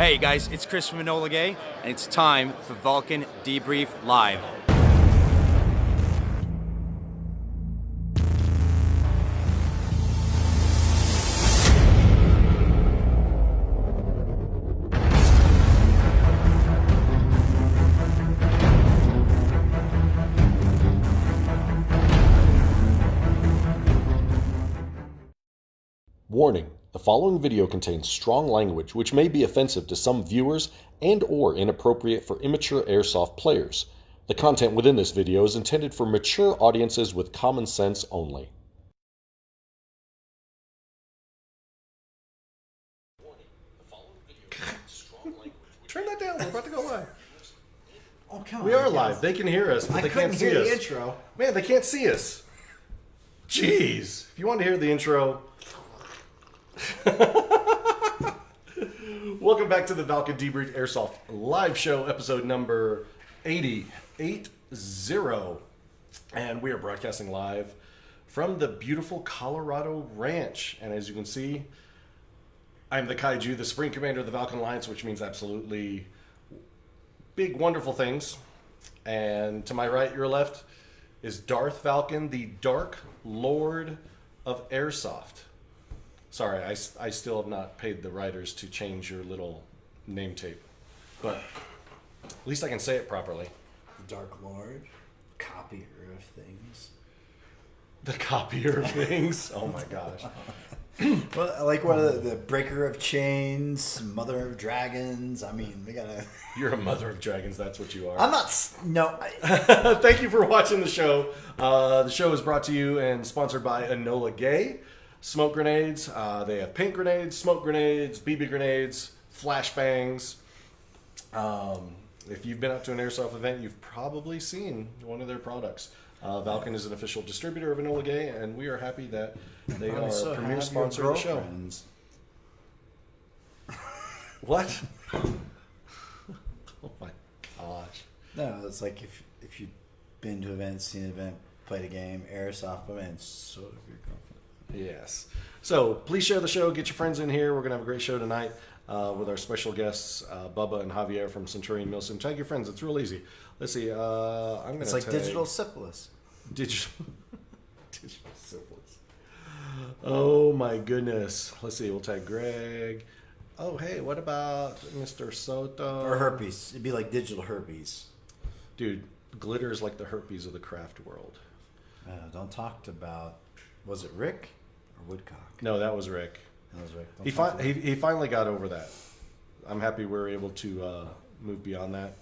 Hey guys, it's Chris from Enola Gaye, and it's time for Valken Debrief Live. Warning, the following video contains strong language which may be offensive to some viewers and or inappropriate for immature airsoft players. The content within this video is intended for mature audiences with common sense only. Turn that down. We're about to go live. Oh, come on. We are live. They can hear us, but I they couldn't can't see hear us. the intro. Man, they can't see us. Jeez. If you want to hear the intro, welcome back to the Valken Debrief Airsoft live show, episode number 80. And we are broadcasting live from the beautiful Colorado Ranch. And as you can see, I'm the Kaiju, the Spring Commander of the Valken Alliance, which means absolutely big, wonderful things. And to my right, your left, is Darth Valken, the Dark Lord of Airsoft. Sorry, I still have not paid the writers to change your little name tape. But at least I can say it properly. The Dark Lord, copier of things. The copier of things. Oh my gosh. Well, like one of the breaker of chains, mother of dragons. I mean, we gotta. You're a mother of dragons. That's what you are. I'm not. No. Thank you for watching the show. The show is brought to you and sponsored by Enola Gaye. Smoke grenades. They have pink grenades, smoke grenades, BB grenades, flashbangs. If you've been up to an airsoft event, you've probably seen one of their products. Valken is an official distributor of Enola Gaye, and we are happy that they are a premier sponsor of the show. What? Oh my gosh. No, it's like if you've been to an event, seen an event, played a game, airsoft events, so if you're confident. Yes. So please share the show. Get your friends in here. We're going to have a great show tonight with our special guests, Bubba and Javier from Centurion Milsim. Tag your friends. It's real easy. Let's see. I'm going to It's like digital syphilis. Digital syphilis. Oh my goodness. Let's see. We'll tag Greg. Oh, hey, what about Mr. Soto? Or herpes. It'd be like digital herpes. Dude, glitter is like the herpes of the craft world. Don't talk about. Was it Rick or Woodcock? No, that was Rick. That was Rick. He finally got over that. I'm happy we were able to move beyond that.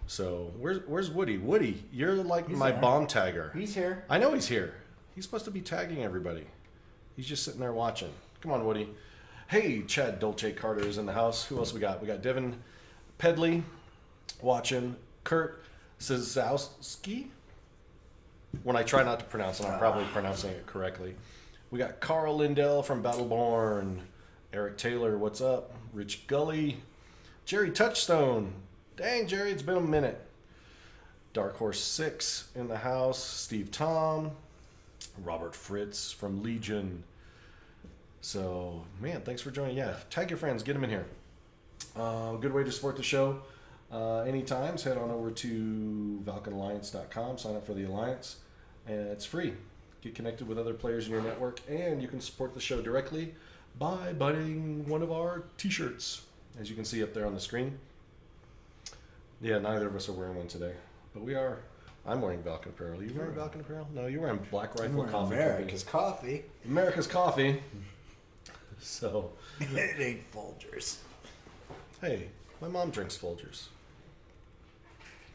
So where's Woody? Woody, you're like my bomb tagger. He's here. I know he's here. He's supposed to be tagging everybody. He's just sitting there watching. Come on, Woody. Hey, Chad Dolce Carter is in the house. Who else we got? We got Devin Pedley watching. Kurt Szazowski. When I try not to pronounce it, I'm probably pronouncing it correctly. We got Carl Lindell from Battleborn. Eric Taylor, what's up? Rich Gully. Jerry Touchstone. Dang, Jerry, it's been a minute. Dark Horse 6 in the house. Steve Tom. Robert Fritz from Legion. So, man, thanks for joining. Yeah, tag your friends. Get them in here. Good way to support the show. Anytime, head on over to ValkenAlliance.com. Sign up for the Alliance. And it's free. Get connected with other players in your network. And you can support the show directly by buying one of our t-shirts, as you can see up there on the screen. Yeah, neither of us are wearing one today. But we are. I'm wearing Valken apparel. Are you wearing Valken apparel? No, you're wearing Black Rifle Coffee. America's Coffee. America's Coffee. So. It ain't Folgers. Hey, my mom drinks Folgers.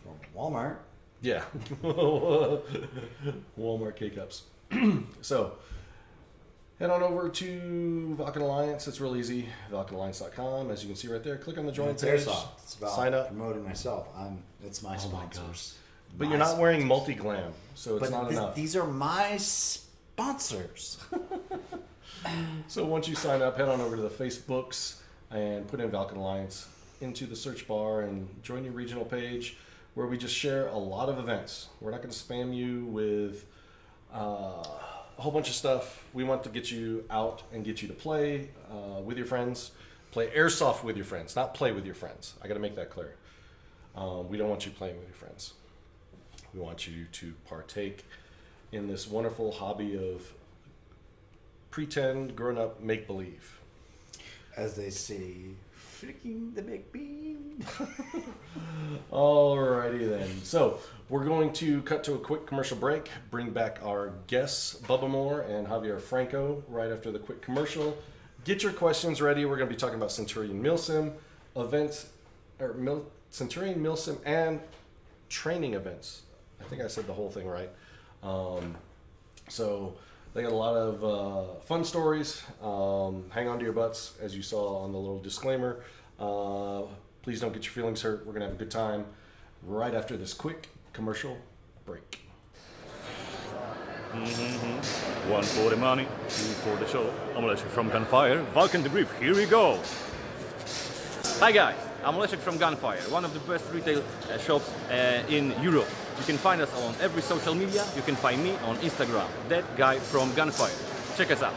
From Walmart. Yeah. Walmart K-Cups. So, head on over to Valken Alliance. It's real easy. ValkenAlliance.com. As you can see right there, click on the join page. Airsoft. It's about sign up. promoting myself. It's my sponsors. But you're not wearing multi-glam, so it's not enough. These are my sponsors. So once you sign up, head on over to the Facebooks and put in Valken Alliance into the search bar and join your regional page where we just share a lot of events. We're not going to spam you with a whole bunch of stuff. We want to get you out and get you to play with your friends Play airsoft with your friends, not play with your friends. I got to make that clear. We don't want you playing with your friends. We want you to partake in this wonderful hobby of pretend, grown-up, make-believe. As they say, flicking the big bean. Alrighty then. So we're going to cut to a quick commercial break, bring back our guests, Bubba Moore and Javier Franco, right after the quick commercial. Get your questions ready. We're going to be talking about Centurion Milsim events, or Centurion Milsim and training events. I think I said the whole thing right. So they got a lot of fun stories. Hang on to your butts, as you saw on the little disclaimer. Please don't get your feelings hurt. We're going to have a good time right after this quick commercial break. One for the money, two for the show. I'm Leszek from Gunfire. Valken Debrief, here we go. Hi guys, I'm Leszek from Gunfire, one of the best retail shops in Europe. You can find us on every social media. You can find me on Instagram, that guy from Gunfire. Check us out.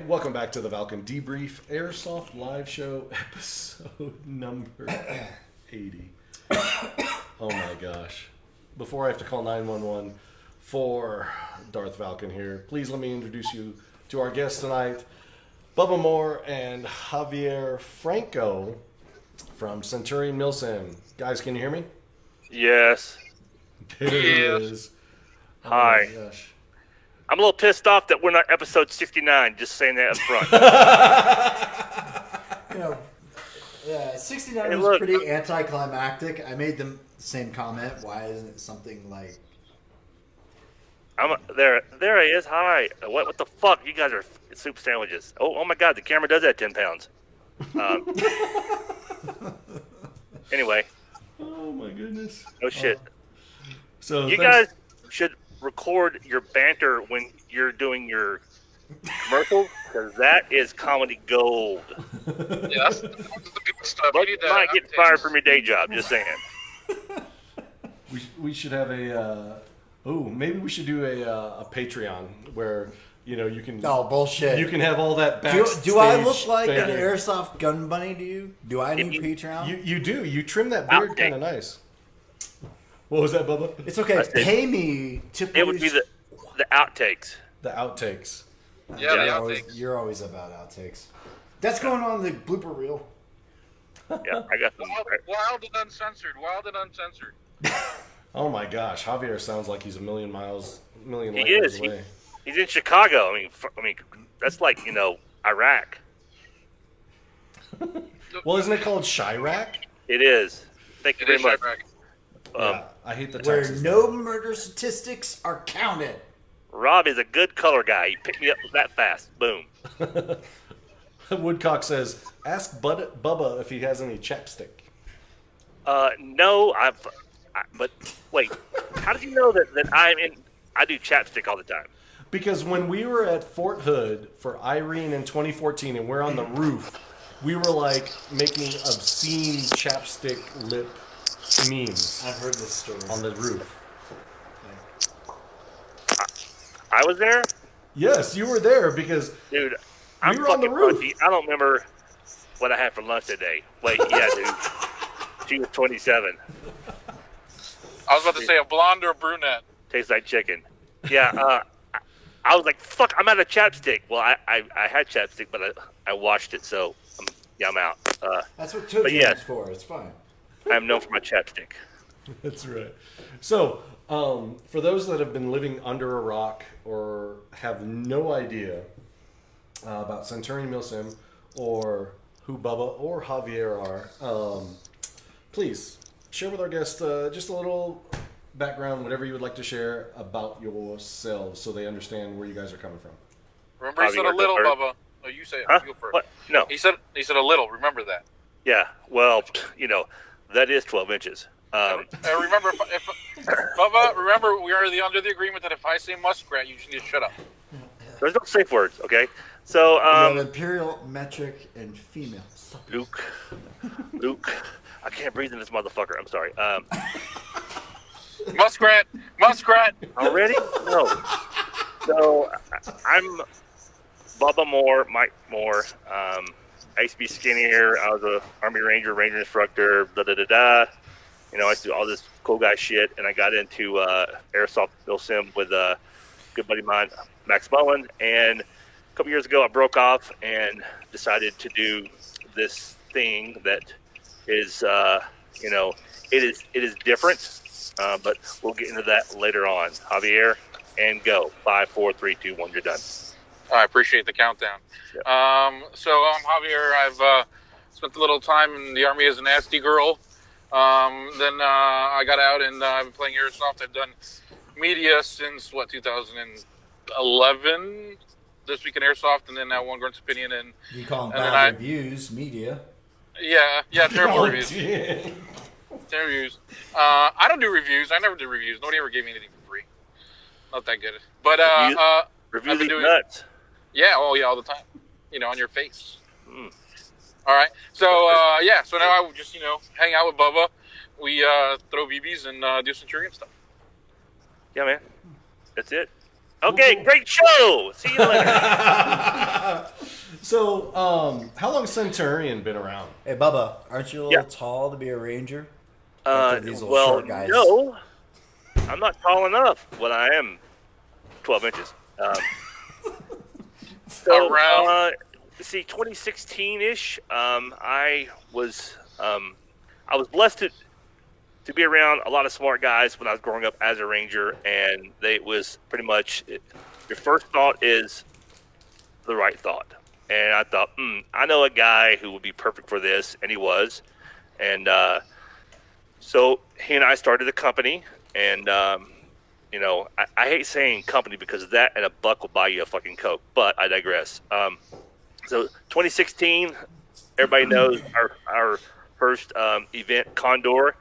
Welcome back to the Valken Debrief Airsoft live show, episode number 80. Oh my gosh. Before I have to call 911 for Darth Valken here, please let me introduce you to our guests tonight, Bubba Moore and Javier Franco from Centurion Milsim. Guys, can you hear me? Yes. There it is. Oh Hi. my gosh. I'm a little pissed off that we're not episode 69, just saying that up front. You know, yeah, 69 Hey, was look. pretty anticlimactic. I made the same comment. Why isn't it something like? There he is. Hi. What the fuck? You guys are soup sandwiches. Oh my God, the camera does that 10 pounds. Anyway. Oh my goodness. No shit. So You thanks- guys should record your banter when you're doing your commercials, because that is comedy gold. Yeah, that's the good stuff. But You you need that might get outtakes. fired from your day job, just saying. We should have maybe we should do a Patreon where you can Oh, bullshit. you can have all that do, backstage. do I look like an banter. airsoft gun bunny to you? Do I need Patreon? You do. You trim that beard Outtake. kind of nice. What was that, Bubba? It's okay. I said- Pay me to It would be produce- the outtakes. The outtakes. Yeah, the you're, outtakes. always, you're always about outtakes. That's going on the blooper reel. Yeah, I got some. Wild and uncensored. Wild and uncensored. Oh my gosh, Javier sounds like he's a million He light is. years away. He's in Chicago. I mean, that's like Iraq. Well, isn't it called Chirac? It is. Thank you It very is much. Chirac. Yeah, I hate the Where Texas. no murder statistics are counted. Rob is a good color guy. He picked me up that fast. Boom. Woodcock says, "Ask Bubba if he has any chapstick." No, but wait. How did you know that I do chapstick all the time? Because when we were at Fort Hood for Irene in 2014 and we're on the roof, we were like making obscene chapstick lip memes I've heard this story. on the roof. I was there? Yes, you were there because Dude, I'm were on the fucking roof. punchy. I don't remember what I had for lunch today. Wait, yeah, dude. She was 27. I was about to say a blonde or a brunette. Tastes like chicken. Yeah, I was like, fuck, I'm out of chapstick. Well, I had chapstick, but I washed it, so I'm out. That's what Toe But Jam's yes. for. It's fine. I'm known for my chapstick. That's right. So, for those that have been living under a rock or have no idea about Centurion Milsim or who Bubba or Javier are, please share with our guests just a little background, whatever you would like to share about yourselves so they understand where you guys are coming from. Remember, he said a Javier, little, go first. Bubba. No, you say it. Huh? You go first. What? No. He said a little. Remember that. Yeah, well, that is 12 inches. Remember, if Bubba, remember, we are under the agreement that if I say muskrat, you just need to shut up. There's no safe words, okay? So, We have imperial, metric, and female. Luke, I can't breathe in this motherfucker. I'm sorry. Muskrat. Already? No. So I'm Bubba Moore, Mike Moore. I used to be skinnier. I was a Army Ranger instructor. I used to do all this cool guy shit, and I got into airsoft milsim with a good buddy of mine, Max Mullen. And a couple years ago, I broke off and decided to do this thing that is, it is different. But we'll get into that later on. Javier, and go. 5, 4, 3, 2, 1. You're done. I appreciate the countdown. Yep. So I'm Javier. I've spent a little time in the Army as a nasty girl. Then I got out and I've been playing airsoft. I've done media since 2011. This Week in Airsoft, and then now One Grunt's Opinion, and You call them And then bad reviews, media. yeah, terrible Oh, reviews. dear. Terrible reviews. I don't do reviews. I never do reviews. Nobody ever gave me anything for free. Not that good. But Review I've been these doing- nuts. yeah, all the time. On your face. All right. So so now I would just hang out with Bubba. We throw BBs and do Centurion stuff. Yeah, man. That's it. Okay, great show. See you later. So, how long has Centurion been around? Hey, Bubba, aren't you a little Yeah. tall to be a ranger? Like these little Well, short guys. no. I'm not tall enough. Well, I am 12 inches. Around. 2016-ish, I was blessed to be around a lot of smart guys when I was growing up as a ranger, and it was pretty much your first thought is the right thought. And I thought, I know a guy who would be perfect for this, and he was. And so he and I started a company, and I hate saying company because of that, and a buck will buy you a fucking Coke, but I digress. So 2016, everybody knows our first event, Condor,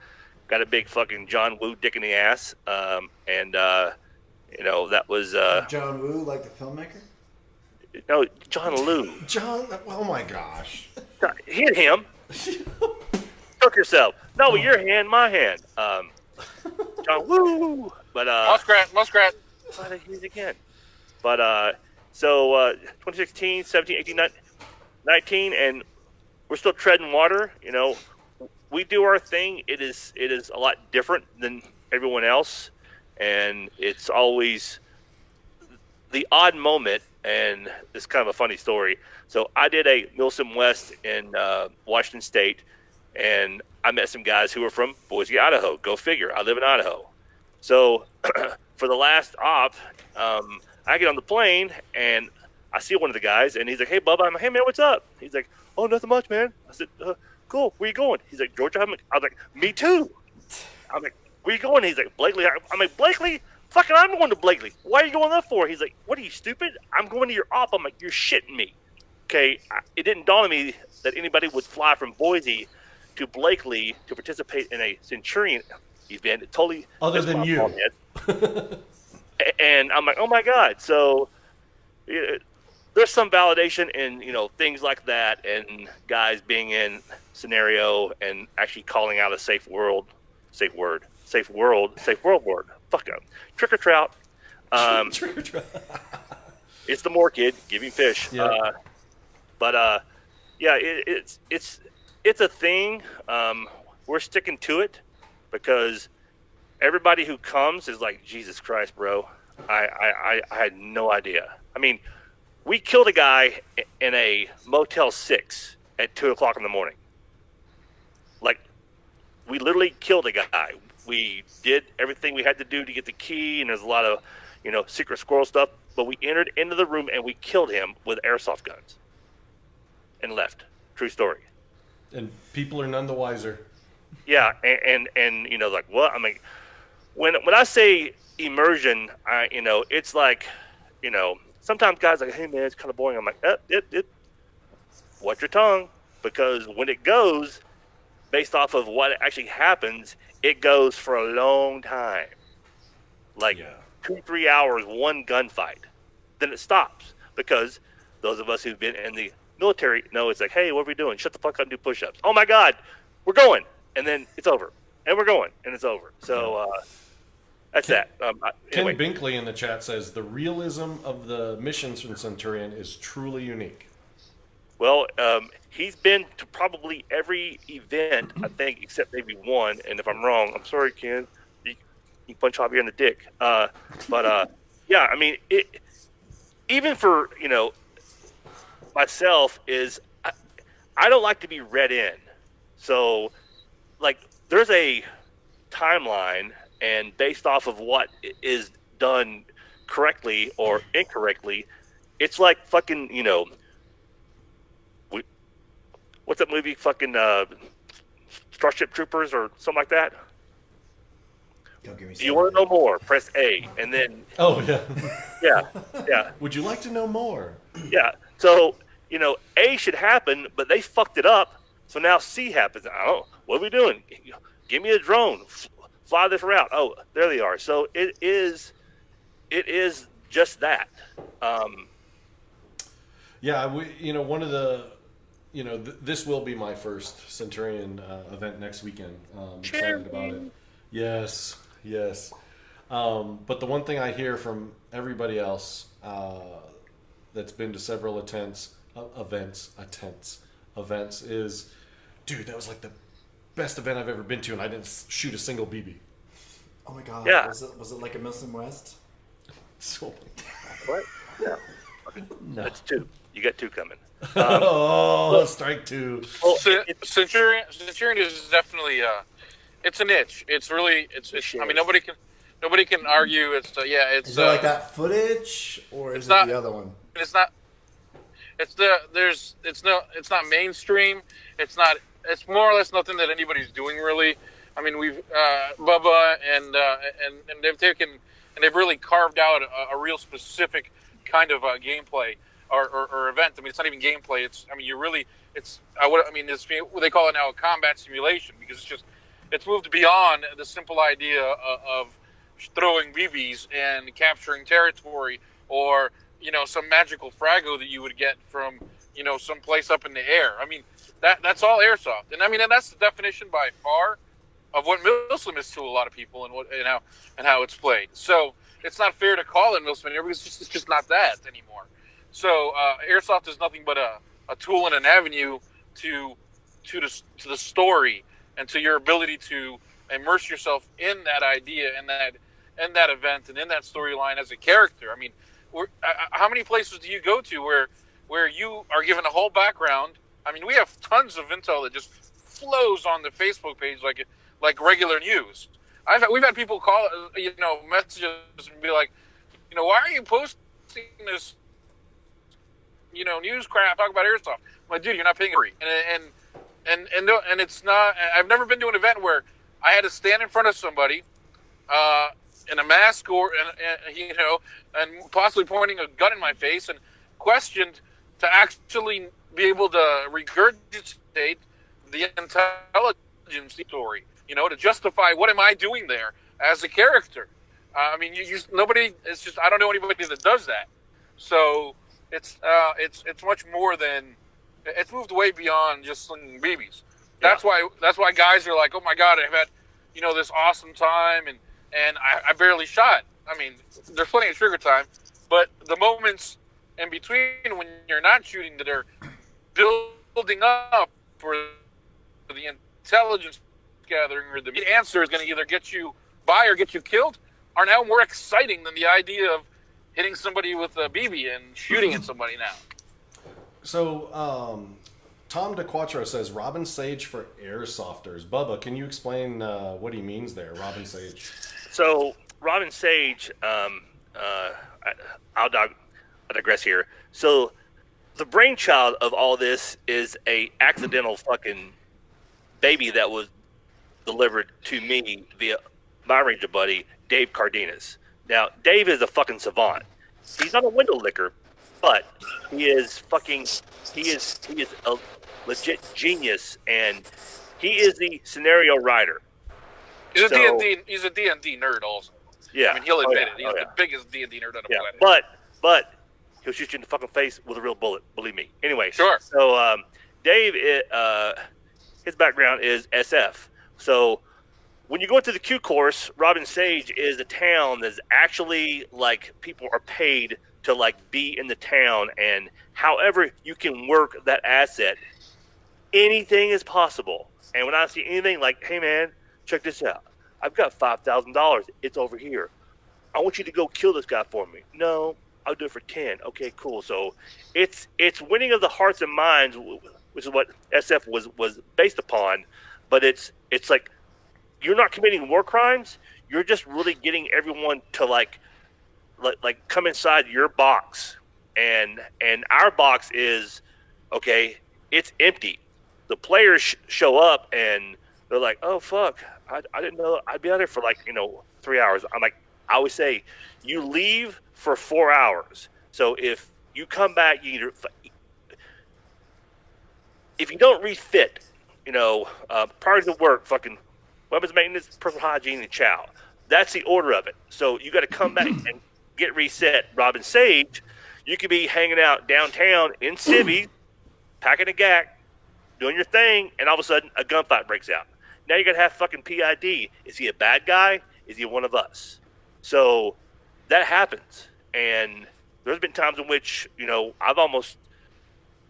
got a big fucking John Woo dick in the ass, and that was John Woo, like the filmmaker? no John Lou. John, oh my gosh. Hit him. Cook yourself. No, your hand, my hand. John Woo. But Muskrat. Why did I use it again? But so 2016, 17, 18, 19, and we're still treading water. We do our thing. It is a lot different than everyone else, and it's always the odd moment. and it's kind of a funny story. So I did a Milsim West in Washington State, and I met some guys who were from Boise, Idaho. Go figure. I live in Idaho. So for the last op, I get on the plane, and I see one of the guys, and he's like, "Hey, Bubba." I'm like, "Hey, man, what's up?" He's like, "Oh, nothing much, man." I said, "Cool. Where you going?" He's like, "Georgia." I was like, "Me too." I'm like, "Where you going?" He's like, "Blakely." I'm like, "Blakely? Fucking I'm going to Blakely. Why are you going there for?" He's like, "What are you, stupid? I'm going to your op." I'm like, "You're shitting me." Okay, it didn't dawn on me that anybody would fly from Boise to Blakely to participate in a Centurion event. It totally Other than you. And I'm like, oh my God. So there's some validation in, things like that, and guys being in scenario and actually calling out a safe world word. Fuck up. Trick or trout. Trick or trout. It's the more kid giving fish. Yeah. It's a thing. We're sticking to it because everybody who comes is like, Jesus Christ, bro. I had no idea. I mean, we killed a guy in a Motel 6 at 2:00 in the morning. Like, we literally killed a guy. We did everything we had to do to get the key, and there's a lot of, secret squirrel stuff. But we entered into the room and we killed him with airsoft guns and left. True story. And people are none the wiser. Yeah, and like what? I mean, when I say immersion, it's like, sometimes guys are like, hey man, it's kind of boring. I'm like, watch your tongue, because when it goes, based off of what actually happens, it goes for a long time, like 2-3 hours, one gunfight. Then it stops, because those of us who've been in the military know it's like, hey, what are we doing? Shut the fuck up and do push-ups. Oh my God, we're going, and then it's over, and we're going, and it's over. So that's that. Anyway. Ken Binkley in the chat says the realism of the missions from Centurion is truly unique. Well, he's been to probably every event, I think, except maybe one. And if I'm wrong, I'm sorry, Ken. You punch Javier in the dick. Yeah, I mean, even for, myself, I don't like to be read in. So, like, there's a timeline, and based off of what is done correctly or incorrectly, it's like fucking, what's that movie? Fucking Starship Troopers or something like that. Don't give me. Do you want to know more? Press A, and then. Oh yeah. Yeah. Would you like to know more? Yeah. So A should happen, but they fucked it up. So now C happens. I don't know. What are we doing? Give me a drone. Fly this route. Oh, there they are. So it is just that. Yeah, one of the, this will be my first Centurion event next weekend. Excited about it. Yes. But the one thing I hear from everybody else that's been to several events is, dude, that was like the best event I've ever been to, and I didn't shoot a single BB. Oh my God! Yeah. Was it like a Milsim West? So, What? Yeah. no. That's 2. You got 2 coming. Strike 2. Well, Centurion is definitely it's a niche. It's really it's. I mean, nobody can argue. It's Is it like that footage, or is it not- the other one? It's not. It's not mainstream. It's more or less nothing that anybody's doing really. I mean, we've Bubba and they've really carved out a real specific kind of gameplay or event. I mean, it's not even gameplay. It's what they call it now, a combat simulation, because it's moved beyond the simple idea of throwing BBs and capturing territory, or some magical frago that you would get from some place up in the air. I mean, that's all airsoft, and I mean, and that's the definition by far of what Milsim is to a lot of people, and how it's played. So it's not fair to call it Milsim anymore, because it's just not that anymore. So airsoft is nothing but a tool and an avenue to the story, and to your ability to immerse yourself in that idea and that event and in that storyline as a character. I mean, how many places do you go to where you are given a whole background? I mean, we have tons of intel that just flows on the Facebook page like regular news. We've had people call, message us and be like, why are you posting this, news crap talk about airsoft? I'm like, dude, you're not paying free. And it's not. I've never been to an event where I had to stand in front of somebody in a mask and possibly pointing a gun in my face and questioned to actually be able to regurgitate the intelligence story, to justify what am I doing there as a character. I mean, nobody. It's just I don't know anybody that does that. So it's much more than. It's moved way beyond just slinging BBs. That's why guys are like, oh my god, I've had this awesome time and I barely shot. I mean, there's plenty of trigger time, but the moments in between when you're not shooting that are building up for the intelligence gathering or the answer is going to either get you by or get you killed are now more exciting than the idea of hitting somebody with a BB and shooting at somebody now. So, Tom DeQuattro says Robin Sage for airsofters. Bubba, can you explain what he means there, Robin Sage? So, Robin Sage, I'll digress here. So, the brainchild of all this is a accidental fucking baby that was delivered to me via my ranger buddy, Dave Cardenas. Now, Dave is a fucking savant. He's not a window licker, but he is a legit genius, and he is the scenario writer. He's a D&D nerd also. Yeah. I mean, he'll admit it. He's the biggest D&D nerd on the planet. But he'll shoot you in the fucking face with a real bullet, believe me. Anyway. Sure. So, Dave, his background is SF. So, when you go into the Q course, Robin Sage is a town that's actually, like, people are paid to, like, be in the town, and however you can work that asset, anything is possible. And when I see anything like, hey, man, check this out. I've got $5,000. It's over here. I want you to go kill this guy for me. No, I'll do it for 10. Okay, cool. So it's winning of the hearts and minds, which is what SF was based upon. But it's like you're not committing war crimes. You're just really getting everyone to like come inside your box. And our box is, okay, it's empty. The players show up and they're like, oh, fuck, I didn't know I'd be out there for 3 hours. I'm like, I always say, you leave for 4 hours. So if you come back, if you don't refit, prior to work, fucking weapons maintenance, personal hygiene, and chow. That's the order of it. So you got to come back and get reset. Robin Sage, you could be hanging out downtown in civvies, packing a gack, doing your thing, and all of a sudden a gunfight breaks out. Now you got to have fucking PID. Is he a bad guy? Is he one of us? So that happens. And there's been times in which, I've almost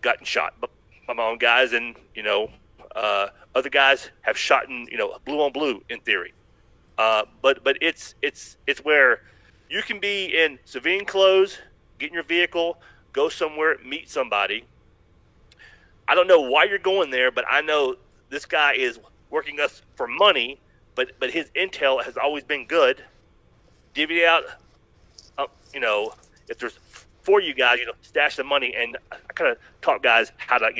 gotten shot by my own guys, and, other guys have shot in, blue on blue in theory. But it's where you can be in civilian clothes, get in your vehicle, go somewhere, meet somebody. I don't know why you're going there, but I know this guy is working us for money, but his intel has always been good. Divvy out, if there's 4 of you guys, stash the money, and I kind of taught guys how to,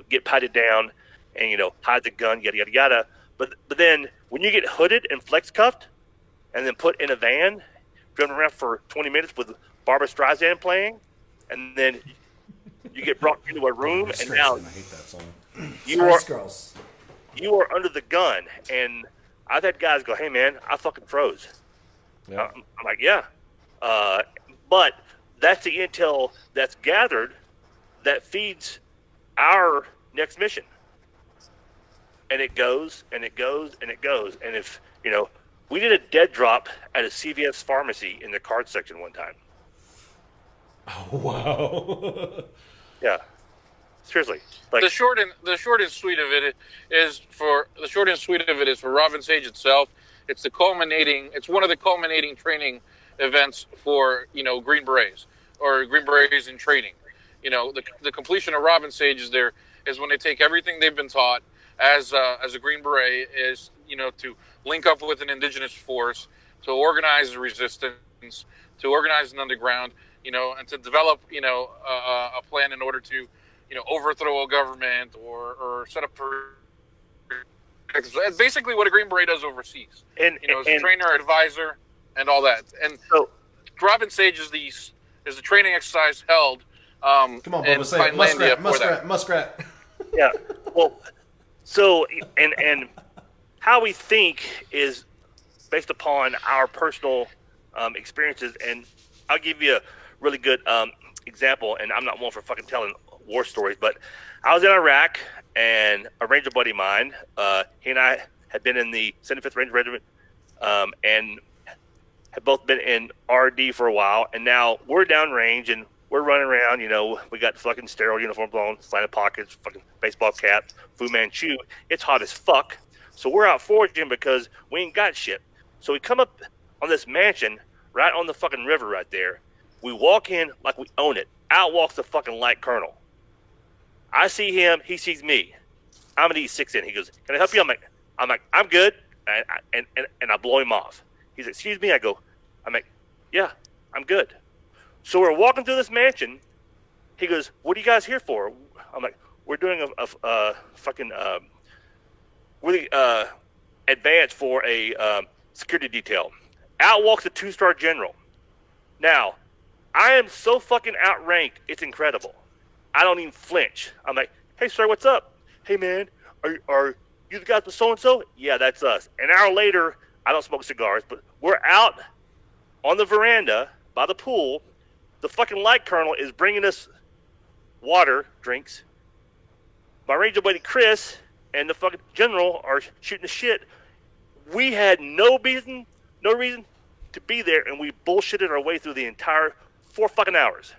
get patted down and, hide the gun, yada, yada, yada. But then when you get hooded and flex cuffed and then put in a van, driven around for 20 minutes with Barbara Streisand playing, and then you get brought into a room, and now I hate that song. Girls. You are under the gun. And I've had guys go, hey, man, I fucking froze. Yeah. I'm like, yeah. But that's the intel that's gathered that feeds our next mission. And it goes, and it goes, and it goes. And if, we did a dead drop at a CVS pharmacy in the card section one time. Oh, wow. Yeah. Seriously. The short and sweet of it is for Robin Sage itself. It's one of the culminating training events for Green Berets or Green Berets in training. The completion of Robin Sage is when they take everything they've been taught as a Green Beret is to link up with an indigenous force, to organize the resistance, to organize an underground, and to develop a plan in order to overthrow a government or set up for. It's basically what a Green Beret does overseas. And as a trainer, advisor, and all that. And so Robin Sage is the training exercise held. Come on, Bubba, say it. Muskrat. Yeah. Well, so and how we think is based upon our personal experiences, and I'll give you a really good example. And I'm not one for fucking telling war stories, but I was in Iraq, and a Ranger buddy of mine, he and I had been in the 75th Ranger Regiment, and had both been in RD for a while, and now we're downrange and we're running around. We got fucking sterile uniforms on, sliding pockets, fucking baseball cap, Fu Manchu. It's hot as fuck, so we're out foraging because we ain't got shit. So we come up on this mansion right on the fucking river right there. We walk in like we own it. Out walks the fucking light colonel. I see him, he sees me. I'm an E6 in. He goes, "Can I help you?" I'm like, "I'm good," and I blow him off. He's like, "Excuse me." I'm like, "Yeah, I'm good." So we're walking through this mansion. He goes, "What are you guys here for?" I'm like, "We're doing a fucking really advance for a security detail." Out walks a 2-star general. Now, I am so fucking outranked, it's incredible. I don't even flinch. I'm like, "Hey, sir, what's up?" "Hey, man, are you the guys with so-and-so?" "Yeah, that's us." An hour later, I don't smoke cigars, but we're out on the veranda by the pool. The fucking light colonel is bringing us water, drinks. My Ranger buddy Chris and the fucking general are shooting the shit. We had no reason to be there, and we bullshitted our way through the entire 4 fucking hours.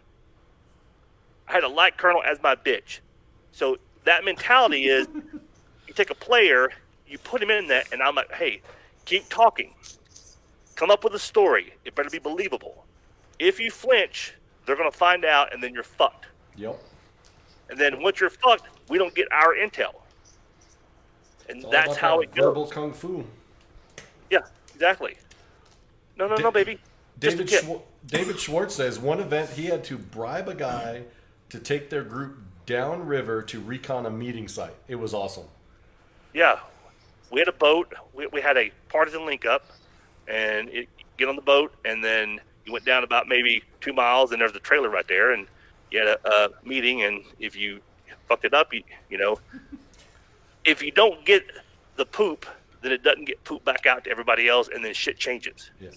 I had a light colonel as my bitch. So that mentality is, you take a player, you put him in that, and I'm like, "Hey, keep talking. Come up with a story. It better be believable. If you flinch, they're going to find out, and then you're fucked." Yep. And then once you're fucked, we don't get our intel. And that's how it goes. Verbal kung fu. Yeah, exactly. No, baby. Just a tip. David Schwartz says one event he had to bribe a guy to take their group downriver to recon a meeting site. It was awesome. Yeah. We had a boat. We had a partisan link up, and get on the boat, and then you went down about maybe 2 miles, and there's a trailer right there, and you had a meeting, and if you fucked it up, if you don't get the poop, then it doesn't get pooped back out to everybody else, and then shit changes. Yeah.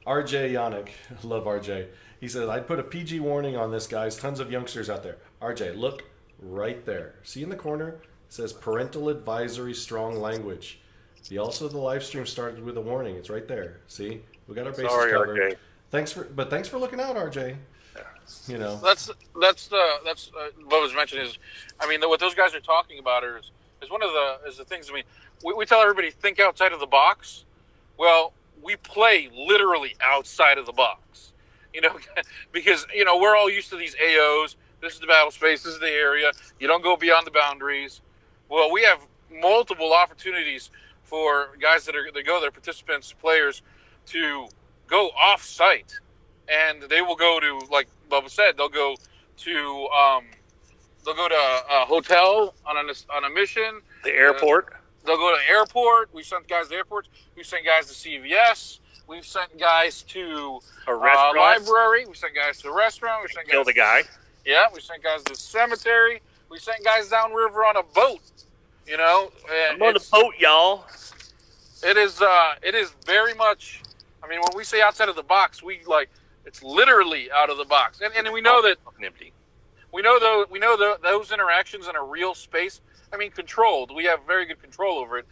RJ Yannick, love RJ. He says, "I'd put a PG warning on this, guys. Tons of youngsters out there." RJ, look right there. See in the corner? It says parental advisory, strong language. The live stream started with a warning. It's right there. See? We got our bases covered. RJ. Thanks for looking out, RJ. That's what was mentioned is, what those guys are talking about is one of the things. We tell everybody, think outside of the box. Well, we play literally outside of the box, because we're all used to these AOs. This is the battle space. This is the area. You don't go beyond the boundaries. Well, we have multiple opportunities for guys that go there, participants, players, to go off site, and they will go to, like Bubba said, they'll go to a hotel on a mission. The airport. They'll go to the airport. We've sent guys to airports. We've sent guys to CVS. We've sent guys to a library. We sent guys to a restaurant. We sent guys killed a guy. Yeah, we sent guys to the cemetery. We sent guys downriver on a boat. I'm on the boat, y'all. It is very much. When we say outside of the box, it's literally out of the box, and we know that empty. We know those interactions in a real space. Controlled. We have very good control over it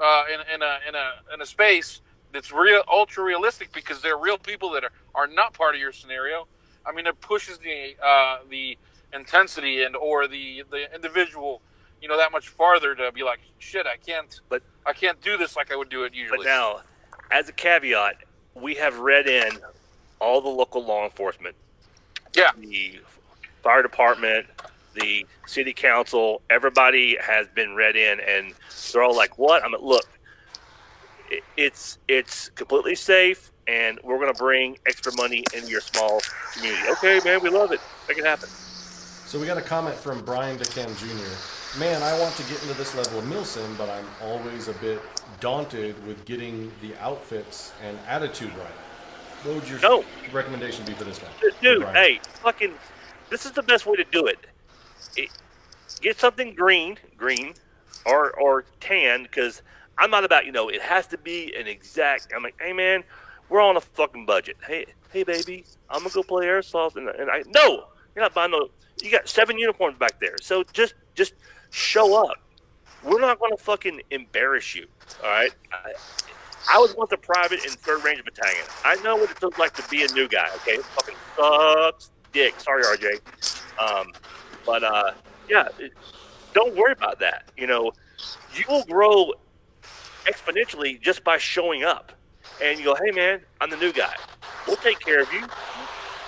in a space that's ultra realistic, because they're real people that are not part of your scenario. It pushes the intensity or the individual, that much farther to be like, shit, I can't do this like I would do it usually. But now, as a caveat, we have read in all the local law enforcement, the fire department, the city council. Everybody has been read in, and they're all like, "What?" I'm like, "Look, it's completely safe, and we're going to bring extra money into your small community." Okay, man, we love it. Make it happen. So we got a comment from Brian DeCam Jr. Man, I want to get into this level of Milsim, but I'm always a bit daunted with getting the outfits and attitude right. What would your recommendation be for this guy? Dude, hey, fucking, this is the best way to do it. Get something green, or tan, because I'm not about, it has to be an exact. I'm like, hey man, we're on a fucking budget. Hey baby, I'm gonna go play airsoft, and no, you're not buying no. You got 7 uniforms back there, so just show up. We're not gonna fucking embarrass you, all right? I was once a private in 3rd Ranger Battalion. I know what it feels like to be a new guy. Okay, it fucking sucks dick. Sorry, RJ. Don't worry about that. You will grow exponentially just by showing up. And you go, hey man, I'm the new guy. We'll take care of you.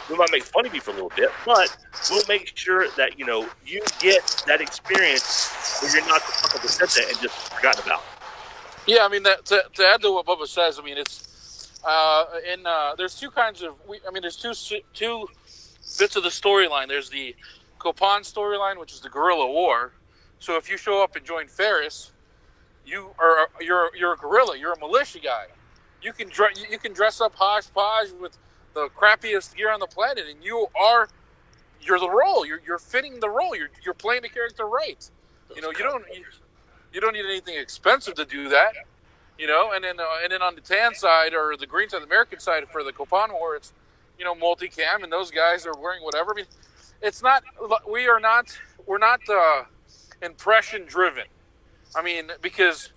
We might make fun of you for a little bit, but we'll make sure that you get that experience where you're not the fuck of the center and just forgotten about. Yeah, I mean to add to what Bubba says, I mean it's there's two kinds of there's two bits of the storyline. There's the Copan storyline, which is the guerrilla war. So if you show up and join Ferris, you're a guerrilla. You're a militia guy. You can dress up hodgepodge with the crappiest gear on the planet, and you're the role. You're fitting the role. You're playing the character right. You don't need anything expensive to do that. And then on the tan side or the green side, the American side for the Copan War, it's multicam, and those guys are wearing whatever. I mean, it's not. We're not impression driven. I mean, because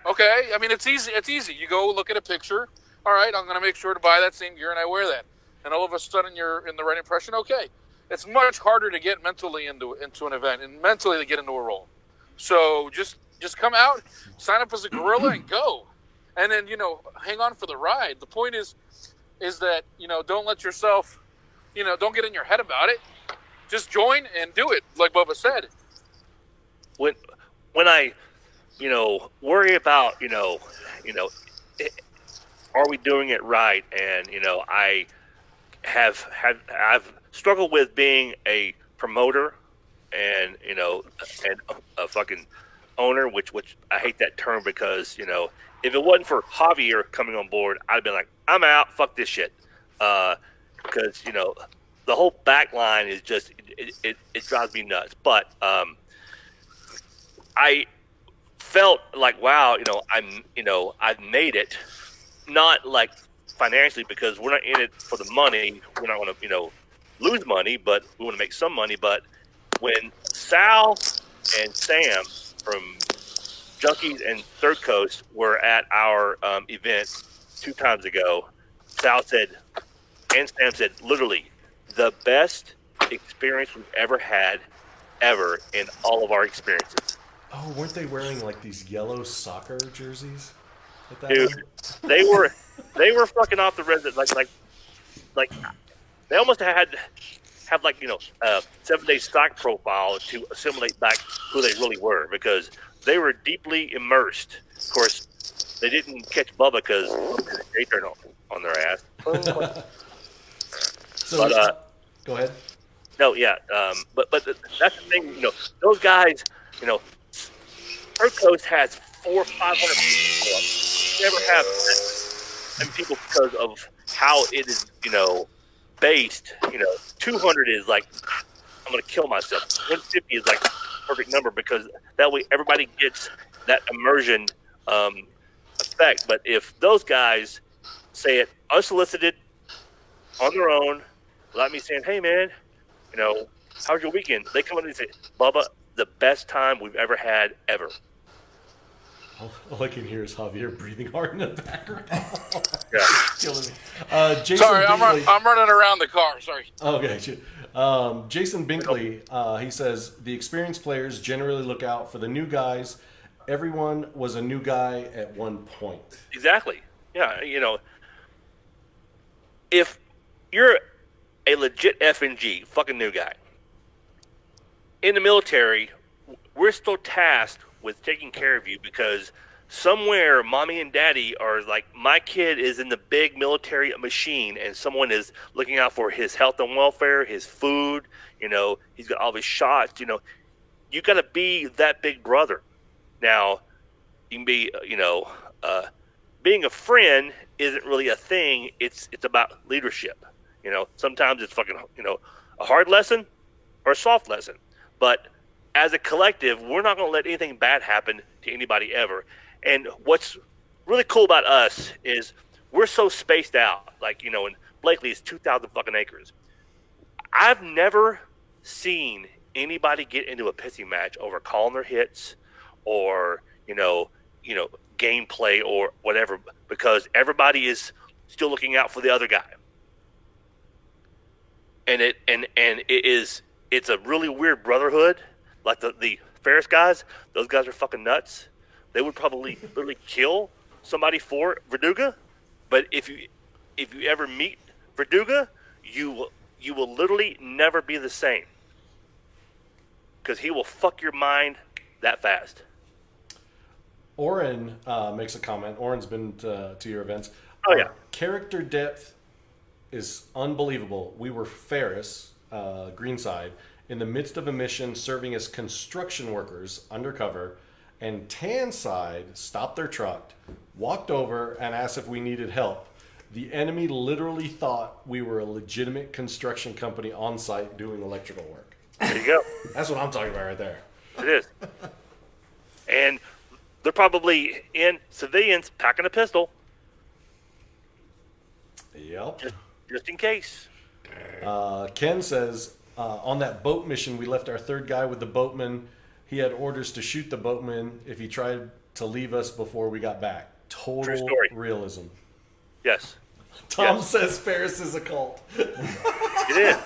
okay, I mean it's easy. It's easy. You go look at a picture. All right, I'm going to make sure to buy that same gear and I wear that. And all of a sudden you're in the right impression. Okay, it's much harder to get mentally into an event and mentally to get into a role. So just come out, sign up as a guerrilla, and go. And then hang on for the ride. The point is that don't let yourself don't get in your head about it. Just join and do it, like Bubba said. When I worry about are we doing it right? And I I've struggled with being a promoter and and a fucking owner, which I hate that term because if it wasn't for Javier coming on board, I'd have been like, I'm out, fuck this shit, because the whole back line is just it drives me nuts. But I felt like, wow, I've made it. Not like financially, because we're not in it for the money. We're not going to, lose money, but we want to make some money. But when Sal and Sam from Junkies and Third Coast were at our event 2 times ago, Sal said, and Sam said, literally, the best experience we've ever had, ever, in all of our experiences. Oh, weren't they wearing like these yellow soccer jerseys? Dude, they were fucking off the resident, like they almost have like a 7-day stock profile to assimilate back who they really were, because they were deeply immersed. Of course, they didn't catch Bubba because they turned on their ass. Go ahead. No, yeah, but that's the thing. Those guys. Third Coast has 400 or 500 people. Never have that many people because of how it is, based. 200 is like, I'm going to kill myself. 150 is like a perfect number, because that way everybody gets that immersion effect. But if those guys say it unsolicited, on their own, without me saying, hey man, how's your weekend? They come in and say, Bubba, the best time we've ever had, ever. All I can hear is Javier breathing hard in the background. Yeah. Killing me. Jason Sorry, Binkley, I'm running around the car. Sorry. Okay. Jason Binkley, he says, the experienced players generally look out for the new guys. Everyone was a new guy at one point. Exactly. Yeah, if you're a legit FNG, fucking new guy, in the military, we're still tasked with taking care of you because somewhere mommy and daddy are like, my kid is in the big military machine and someone is looking out for his health and welfare, his food, he's got all his shots, you got to be that big brother. Now, you can be, being a friend isn't really a thing. It's about leadership. Sometimes it's fucking, a hard lesson or a soft lesson. But as a collective, we're not going to let anything bad happen to anybody ever. And what's really cool about us is we're so spaced out. Like, and Blakely is 2,000 fucking acres. I've never seen anybody get into a pissing match over calling their hits or, gameplay or whatever, because everybody is still looking out for the other guy. And it's a really weird brotherhood. Like the Ferris guys, those guys are fucking nuts. They would probably literally kill somebody for Verduga. But if you ever meet Verduga, you will literally never be the same. Because he will fuck your mind that fast. Oren makes a comment. Oren's been to your events. Oh, yeah. Character depth is unbelievable. We were Ferris, Greenside, in the midst of a mission serving as construction workers undercover, and Tanside stopped their truck, walked over, and asked if we needed help. The enemy literally thought we were a legitimate construction company on site doing electrical work. There you go. That's what I'm talking about right there. It is. And they're probably in civilians packing a pistol. Yep. Just in case. Ken says, on that boat mission, we left our third guy with the boatman. He had orders to shoot the boatman if he tried to leave us before we got back. Total realism. Yes. Tom says Ferris is a cult. It is.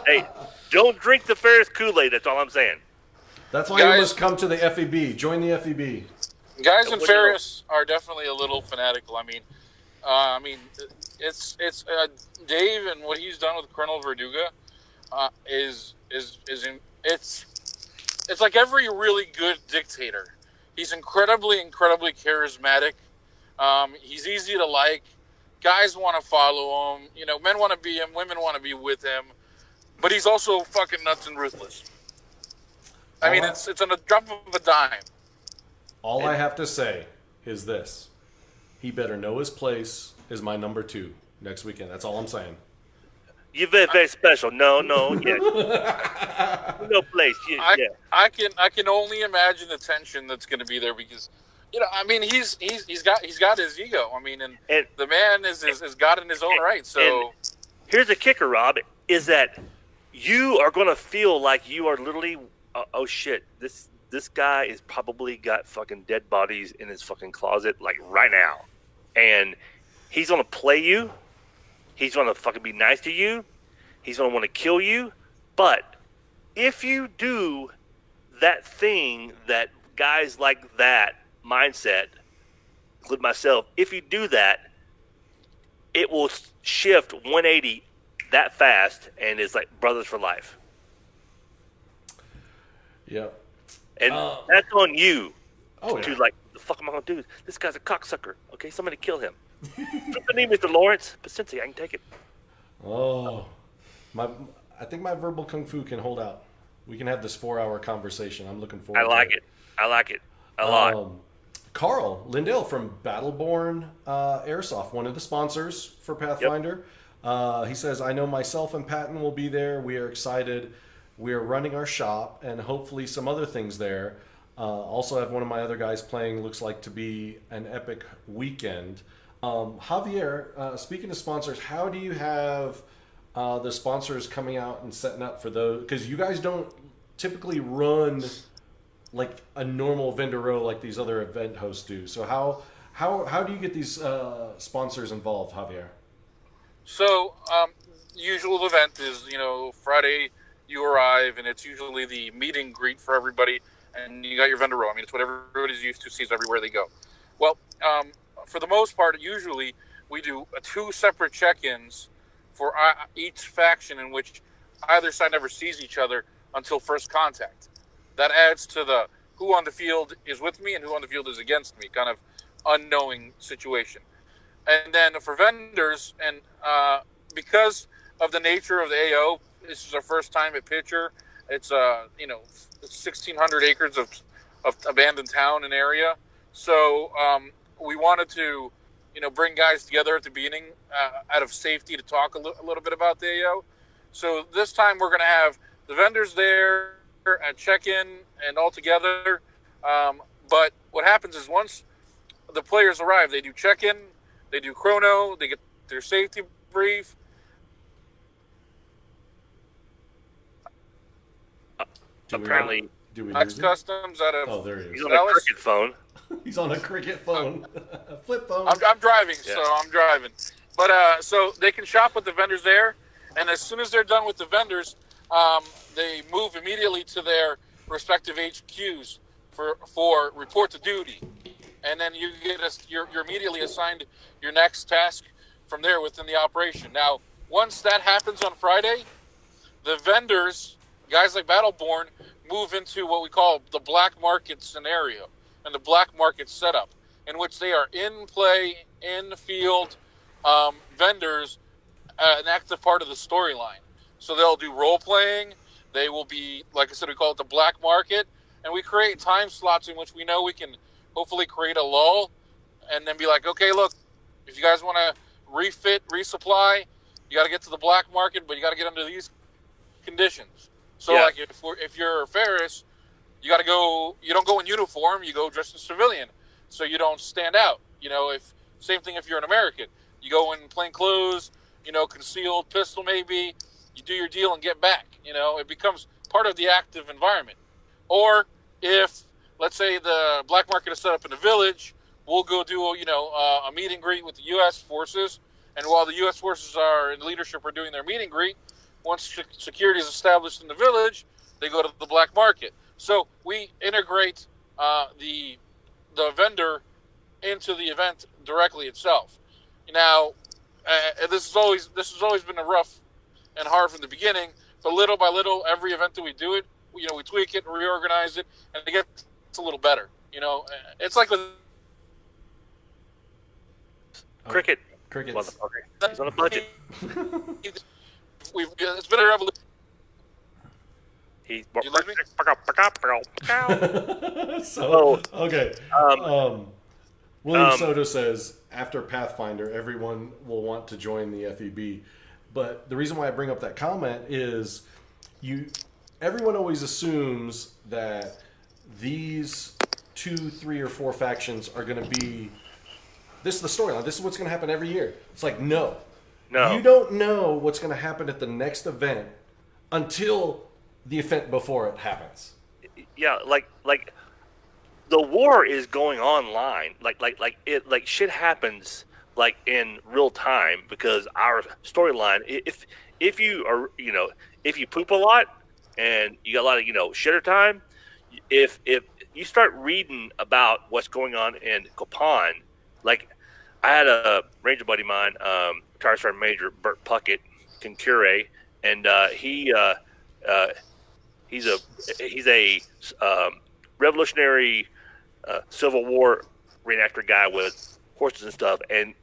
Hey, don't drink the Ferris Kool-Aid. That's all I'm saying. That's why you must come to the FEB. Join the FEB. Guys in Ferris are definitely a little fanatical. I mean, it's Dave and what he's done with Colonel Verduga it's like every really good dictator. He's incredibly charismatic. He's easy to like. Guys want to follow him. Men want to be him. Women want to be with him. But he's also fucking nuts and ruthless. I mean, it's on a drop of a dime. All I have to say is this. He better know his place is my number 2 next weekend. That's all I'm saying. You're very, very special. No, yeah. No place. Yeah. I can only imagine the tension that's going to be there because, he's got his ego. I mean, and the man is God in his own right. So here's the kicker, Rob, is that you are going to feel like you are literally, oh shit, this guy is probably got fucking dead bodies in his fucking closet like right now, and he's going to play you. He's going to fucking be nice to you. He's going to want to kill you. But if you do that thing that guys like that mindset, including myself, if you do that, it will shift 180 that fast, and it's like brothers for life. Yep. And that's on you. Oh, to yeah. like, the fuck am I going to do? This guy's a cocksucker. Okay, somebody kill him. Something me, Mr. Lawrence, but since I can take it. Oh, I think my verbal kung fu can hold out. We can have this 4-hour conversation. I'm looking forward to it. I like it a lot. Carl Lindell from Battleborn Airsoft, one of the sponsors for Pathfinder. He says, I know myself and Patton will be there. We are excited. We are running our shop and hopefully some other things there. Also have one of my other guys playing. Looks like to be an epic weekend. Javier, speaking of sponsors, how do you have the sponsors coming out and setting up for those? Because you guys don't typically run like a normal vendor row like these other event hosts do. So how do you get these sponsors involved, Javier? So usual event is Friday you arrive and it's usually the meet and greet for everybody, and you got your vendor row. I mean, it's what everybody's used to, sees everywhere they go. Well, for the most part, usually we do 2 separate check-ins for each faction, in which either side never sees each other until first contact. That adds to the who on the field is with me and who on the field is against me kind of unknowing situation. And then for vendors, and because of the nature of the AO, this is our first time at Pitcher. It's 1,600 acres of abandoned town and area. So we wanted to, bring guys together at the beginning out of safety to talk a little bit about the AO. So this time we're going to have the vendors there at check-in and all together. But what happens is once the players arrive, they do check-in, they do chrono, they get their safety brief. Apparently, do we Max lose him? Customs out of There he is. he's on a cricket phone. He's on a cricket phone. A flip phone. I'm driving, Yeah. so I'm driving. But so they can shop with the vendors there, and as soon as they're done with the vendors, they move immediately to their respective HQs for report to duty, and then you're immediately assigned your next task from there within the operation. Now, once that happens on Friday, the vendors, guys like Battleborn, move into what we call the black market scenario and the black market setup, in which they are in play, in field vendors, an active part of the storyline. So they'll do role playing. They will be, like I said, we call it the black market, and we create time slots in which we know we can hopefully create a lull, and then be like, okay, look, if you guys want to refit, resupply, you got to get to the black market, but you got to get under these conditions. So, Yeah. like, if you're Ferris, you got to go. You don't go in uniform. You go dressed as civilian, so you don't stand out. If same thing if you're an American, you go in plain clothes. Concealed pistol maybe. You do your deal and get back. It becomes part of the active environment. Or if, let's say, the black market is set up in a village, we'll go do a meet and greet with the U.S. forces. And while the U.S. forces are in leadership are doing their meet and greet, once security is established in the village, they go to the black market. So we integrate the vendor into the event directly itself. Now, this has always been a rough and hard from the beginning, but little by little, every event that we do it, we tweak it, reorganize it, and it gets a little better. It's like with Cricket. Crickets. Motherfucker. He's on a budget. it's been a revolution. He's You lose me? So, okay. William Soto says, after Pathfinder, everyone will want to join the FEB. But the reason why I bring up that comment is everyone always assumes that these 2, 3, or 4 factions are going to be, this is the storyline, this is what's going to happen every year. It's like, no. You don't know what's going to happen at the next event until the event before it happens. Yeah, like the war is going online. Like shit happens like in real time, because our storyline, if you are, if you poop a lot and you got a lot of, shitter time, if you start reading about what's going on in Copan, like I had a ranger buddy of mine, retired sergeant major Bert Puckett, Concure, and he's a revolutionary Civil War reenactor guy with horses and stuff, and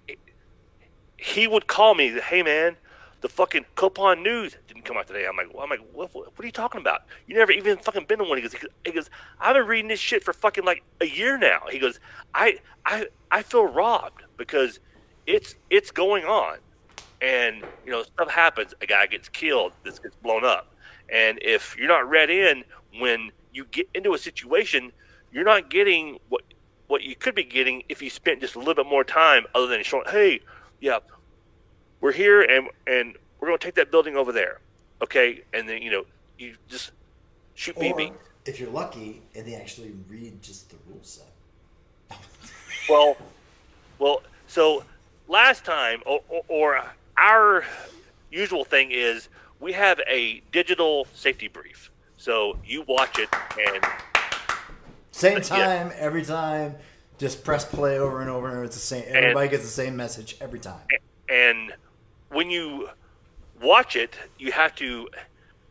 he would call me, hey man, the fucking Copan News didn't come out today. I'm like, what are you talking about? You never even fucking been to one. He goes, I've been reading this shit for fucking like a year now. He goes, I feel robbed because it's going on, and stuff happens. A guy gets killed, this gets blown up, and if you're not read in when you get into a situation, you're not getting what you could be getting if you spent just a little bit more time, other than showing, hey, yeah, we're here and we're going to take that building over there, okay? And then you just shoot BB. If you're lucky, and they actually read just the rule set. Well, so last time, or our usual thing is we have a digital safety brief. So you watch it and Same time, every time. Just press play over and over, and it's the same. Everybody gets the same message every time. And when you watch it, you have to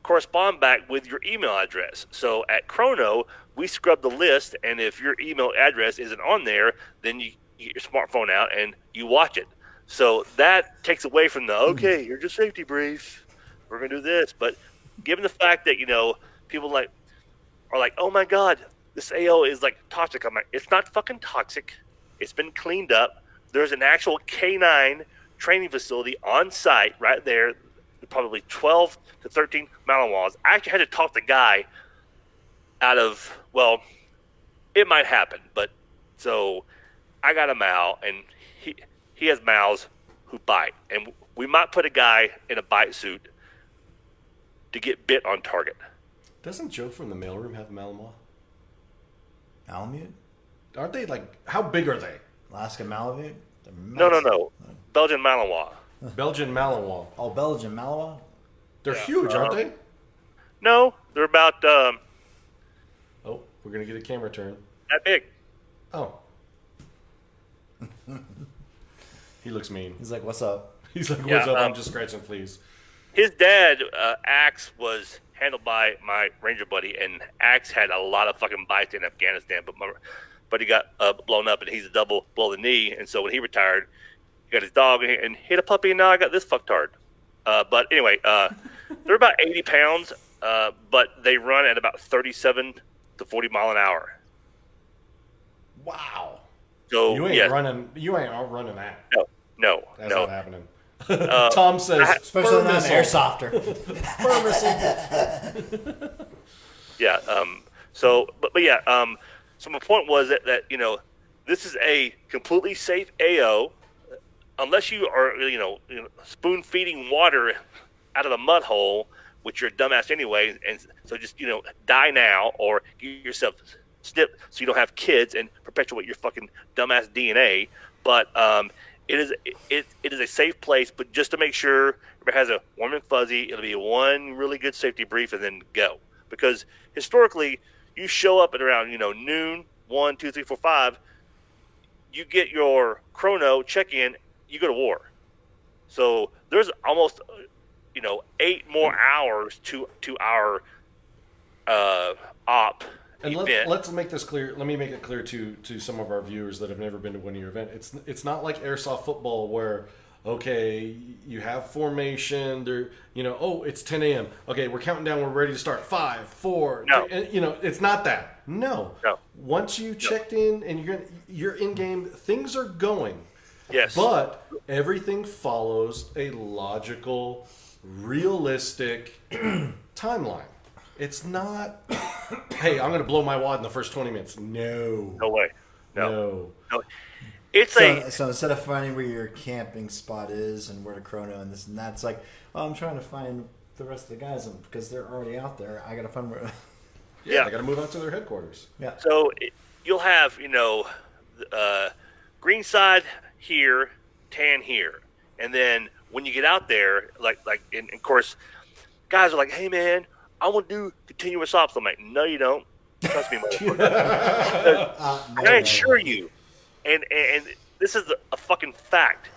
correspond back with your email address. So at Chrono, we scrub the list, and if your email address isn't on there, then you get your smartphone out and you watch it. So that takes away from the, okay, here's your safety brief, we're going to do this. But given the fact that, people are like, oh my God, this AO is like toxic. I'm like, it's not fucking toxic. It's been cleaned up. There's an actual K9 training facility on site right there, probably 12 to 13 Malinois. I actually had to talk the guy out of, well, it might happen, but so I got a Mal, and he has Mals who bite, and we might put a guy in a bite suit to get bit on target. Doesn't Joe from the mailroom have a Malinois? Malamute? Aren't they how big are they? Alaska Malamute? No. Belgian Malinois. Belgian Malinois. Oh, Belgian Malinois? They're huge, aren't they? No, they're about Oh, we're going to get a camera turn. that big. Oh. He looks mean. He's like, what's up? He's like, what's up? I'm just scratching fleas. His dad, Axe, was handled by my ranger buddy, and Axe had a lot of fucking bites in Afghanistan, but my buddy got blown up, and he's a double below the knee, and so when he retired, he got his dog and hit a puppy, and now I got this fucktard. But anyway, they're about 80 pounds, but they run at about 37 to 40 mile an hour. Wow. So You ain't outrunning that. No. That's not happening. Tom says, Especially not an missile. airsofter. Yeah. So my point was that this is a completely safe AO, unless you are spoon feeding water out of a mud hole, which you're a dumbass anyway, and so just die now or give yourself snip so you don't have kids and perpetuate your fucking dumbass DNA. But it is a safe place, but just to make sure everybody has a warm and fuzzy, it'll be one really good safety brief and then go. Because historically, you show up at around noon, 1, 2, 3, 4, 5, you get your chrono check-in, you go to war. So there's almost 8 more hours to our op. And let's make this clear. Let me make it clear to some of our viewers that have never been to one of your events. It's not like airsoft football where, okay, you have formation. There, it's 10 a.m. Okay, we're counting down. We're ready to start. 5, 4. No. 3, it's not that. No. No. Once you checked in and you're in game, things are going. Yes. But everything follows a logical, realistic timeline. It's not, hey, I'm going to blow my wad in the first 20 minutes. No. No way. No. It's So instead of finding where your camping spot is and where to chrono and this and that, it's like, oh, I'm trying to find the rest of the guys because they're already out there. I got to find where. Yeah, they got to move out to their headquarters. Yeah. So you'll have, green side here, tan here. And then when you get out there, and of course, guys are like, hey, man, I want to do continuous ops. I'm like, no, you don't. Trust me, motherfucker. I assure you, and this is a fucking fact.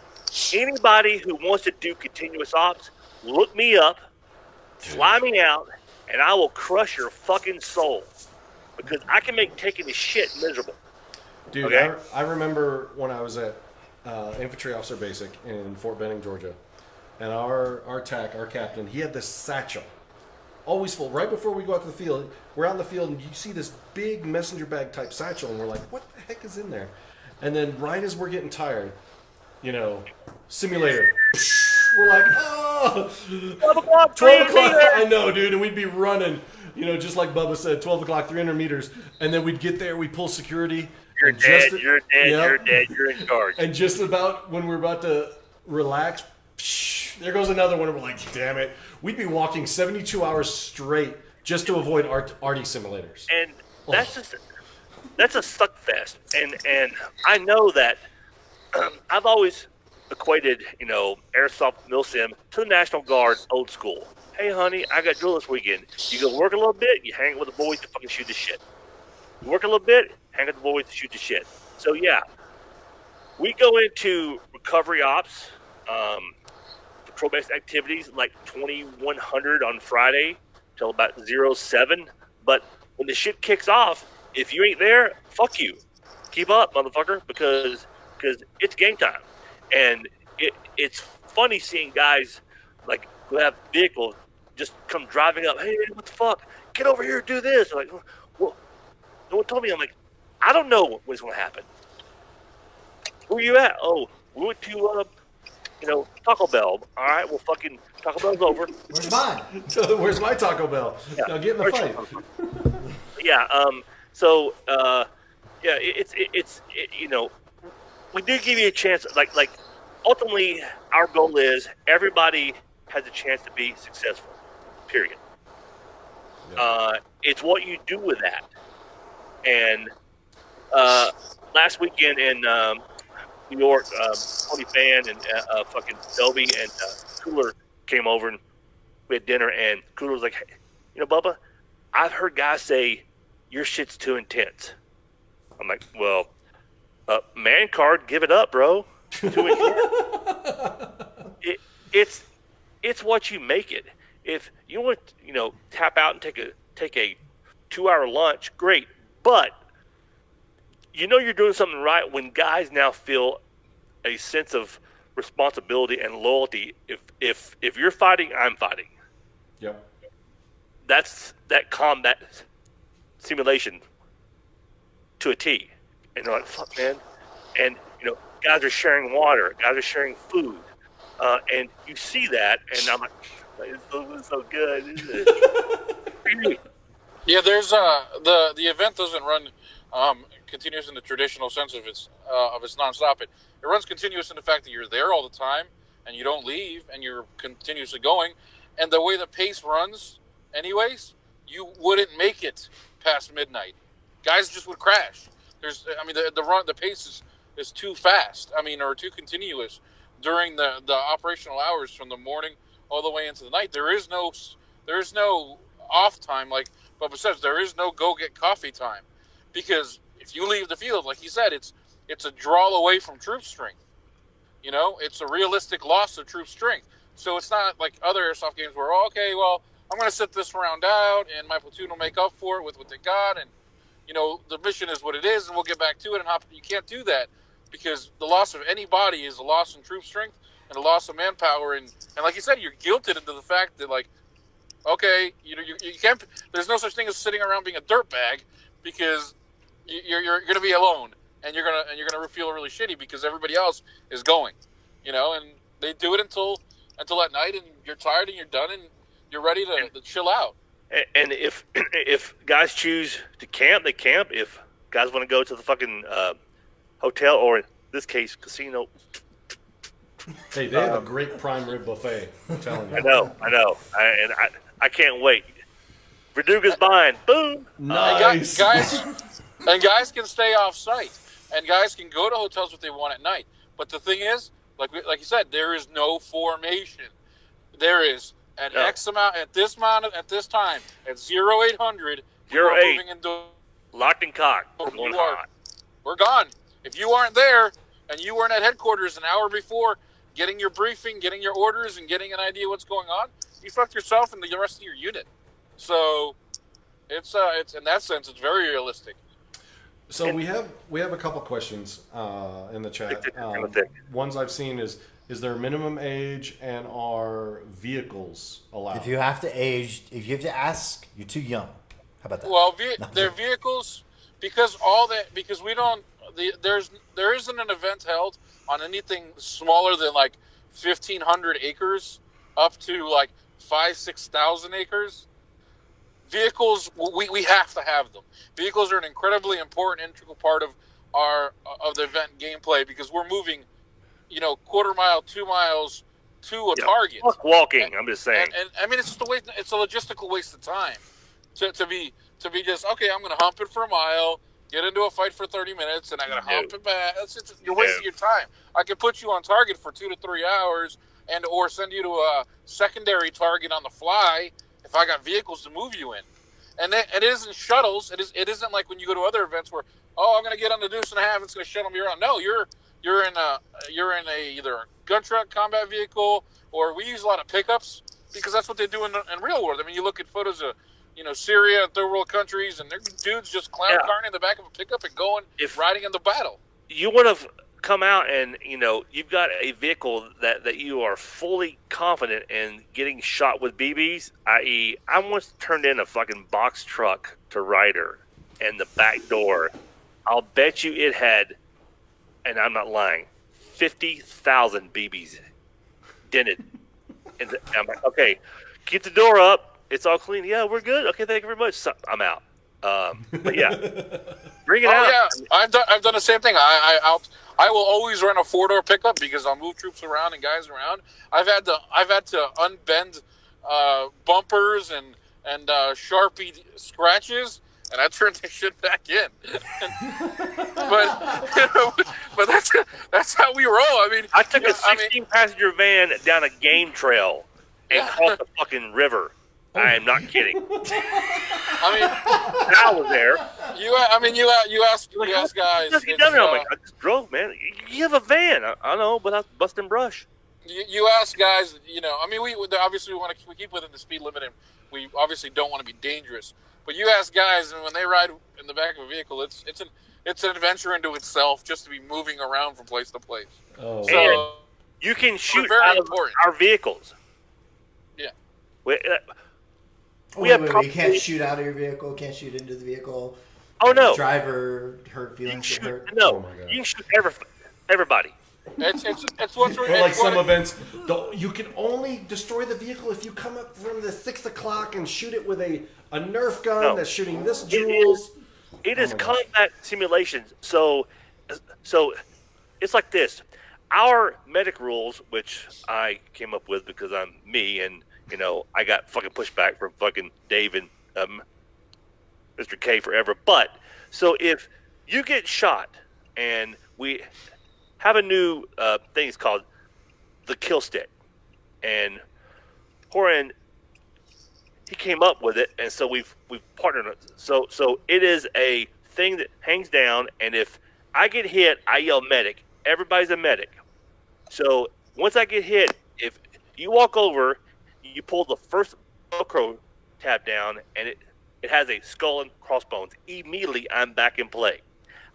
Anybody who wants to do continuous ops, look me up, fly me out, and I will crush your fucking soul. Because I can make taking a shit miserable. Dude, okay? I remember when I was at Infantry Officer Basic in Fort Benning, Georgia, and our TAC, our captain, he had this satchel. Always full. Right before we go out to the field, we're out in the field and you see this big messenger bag type satchel and we're like, what the heck is in there? And then right as we're getting tired, simulator. We're like, oh, 12 o'clock, 12 o'clock. I know, dude. And we'd be running, just like Bubba said, 12 o'clock, 300 meters. And then we'd get there, we'd pull security. You're dead, you're dead, Yep. you're dead, you're in charge. And just about when we're about to relax, there goes another one. And we're like, damn it. We'd be walking 72 hours straight just to avoid RD simulators. And that's a suck fest. And I know that I've always equated, Airsoft Milsim to the National Guard old school. Hey, honey, I got drill this weekend. You go work a little bit, you hang out with the boys to fucking shoot the shit. You work a little bit, hang out with the boys to shoot the shit. So yeah, we go into recovery ops, patrol-based activities like 2100 on Friday till about 07. But when the shit kicks off, if you ain't there, fuck you. Keep up, motherfucker, because it's game time. And it's funny seeing guys like who have vehicles just come driving up. Hey, what the fuck? Get over here, do this. Like, well, no one told me. I'm like, I don't know what's going to happen. Where you at? Oh, we went to Taco Bell. All right, well, fucking Taco Bell's over. Where's mine? Where's my Taco Bell? Yeah. Now get in the fight. Yeah. It's we do give you a chance. Like ultimately, our goal is everybody has a chance to be successful. Period. Yeah. It's what you do with that. And last weekend in New York, Tony Fan and fucking Dobie and Cooler came over and we had dinner. And Cooler was like, hey, Bubba, I've heard guys say your shit's too intense. I'm like, well, man card, give it up, bro. Too intense. It's what you make it. If you want to, tap out and take a 2-hour lunch, great. But you're doing something right when guys now feel a sense of responsibility and loyalty. If you're fighting, I'm fighting. Yep. That's that combat simulation to a T. And they're like, fuck, man. And, guys are sharing water. Guys are sharing food. And you see that, and I'm like, it's so good. Yeah, there's the event doesn't run continuous in the traditional sense of its nonstop. It runs continuous in the fact that you're there all the time and you don't leave and you're continuously going. And the way the pace runs, anyways, you wouldn't make it past midnight. Guys just would crash. The pace is too fast. Or too continuous during the operational hours from the morning all the way into the night. There is no off time, like Bubba says. There is no go get coffee time, because if you leave the field, like he said, it's a draw away from troop strength. It's a realistic loss of troop strength. So it's not like other airsoft games where, okay, well, I'm going to sit this round out and my platoon will make up for it with what they got, and the mission is what it is, and we'll get back to it and hop. You can't do that, because the loss of any body is a loss in troop strength and a loss of manpower, and like you said, you're guilted into the fact that, like, okay, you can't. There's no such thing as sitting around being a dirtbag, because you're going to be alone, and you're gonna feel really shitty because everybody else is going, and they do it until at night, and you're tired and you're done and you're ready to chill out. And if guys choose to camp, they camp. If guys want to go to the fucking hotel, or in this case, casino. Hey, they have a great prime rib buffet. I'm telling you. I know. I can't wait. Verduga's buying. Boom. Nice. Guys can stay off site, and guys can go to hotels if they want at night. But the thing is, like you said, there is no formation. There is at X amount at this time at 0800. 08. Locked and cocked. We're gone. If you aren't there and you weren't at headquarters an hour before, getting your briefing, getting your orders, and getting an idea what's going on, you fucked yourself and the rest of your unit. So it's in that sense, it's very realistic. So we have a couple questions in the chat. Ones I've seen is there a minimum age, and are vehicles allowed? If you have to ask, you're too young. How about that? Well, their vehicles, because there isn't an event held on anything smaller than like 1,500 acres up to like 5,000-6,000 acres. Vehicles, we have to have them. Vehicles are an incredibly important, integral part of the event gameplay, because we're moving, quarter mile, 2 miles to a target. Fuck walking, I'm just saying. And it's just it's a logistical waste of time to be just, okay, I'm going to hump it for a mile, get into a fight for 30 minutes, and I got to hump it back. You're wasting your time. I could put you on target for 2 to 3 hours, or send you to a secondary target on the fly if I got vehicles to move you in. And it isn't shuttles. It isn't like when you go to other events where oh, I'm going to get on the deuce and a half. It's going to shuttle me around. No, you're in either a gun truck combat vehicle, or we use a lot of pickups because that's what they do in real world. I mean, you look at photos of Syria and third world countries, and they're dudes just clown carting in the back of a pickup and riding in the battle. You would have come out and you've got a vehicle that you are fully confident in getting shot with BBs, i.e. I once turned in a fucking box truck to Ryder, and the back door, I'll bet you it had, and I'm not lying, 50,000 BBs dented. And I'm like, okay, keep the door up, it's all clean. Yeah, we're good. Okay, thank you very much. So, I'm out. But yeah, bring it out. Yeah, I've done the same thing. I will always run a 4-door pickup because I'll move troops around and guys around. I've had to unbend bumpers and Sharpie scratches, and I turned the shit back in. but that's how we roll. I mean, I took a 16-passenger van down a game trail and caught the fucking river. I am not kidding. I mean, I was there. You ask guys. I'm like, I just drove, man. You have a van. I know, but I was busting brush. You ask guys. I mean, we obviously want to keep within the speed limit, and we obviously don't want to be dangerous. But you ask guys, and when they ride in the back of a vehicle, it's an adventure into itself just to be moving around from place to place. Oh. So and you can shoot out of our vehicles. Yeah. Wait, you can't shoot out of your vehicle, can't shoot into the vehicle. Oh, no. Driver hurt feelings. No, Oh my God. you can shoot everybody. It's what's Or like some events, you can only destroy the vehicle if you come up from the 6 o'clock and shoot it with a Nerf gun that's shooting this joules. It is combat simulations. So it's like this. Our medic rules, which I came up with because I'm me, and I got fucking pushback from fucking Dave and Mr. K forever. But so if you get shot, and we have a new thing, it's called the kill stick, and Horan, he came up with it, and so we've partnered. So it is a thing that hangs down, and if I get hit, I yell medic. Everybody's a medic. So once I get hit, if you walk over, you pull the first Velcro tab down, and it has a skull and crossbones. Immediately, I'm back in play.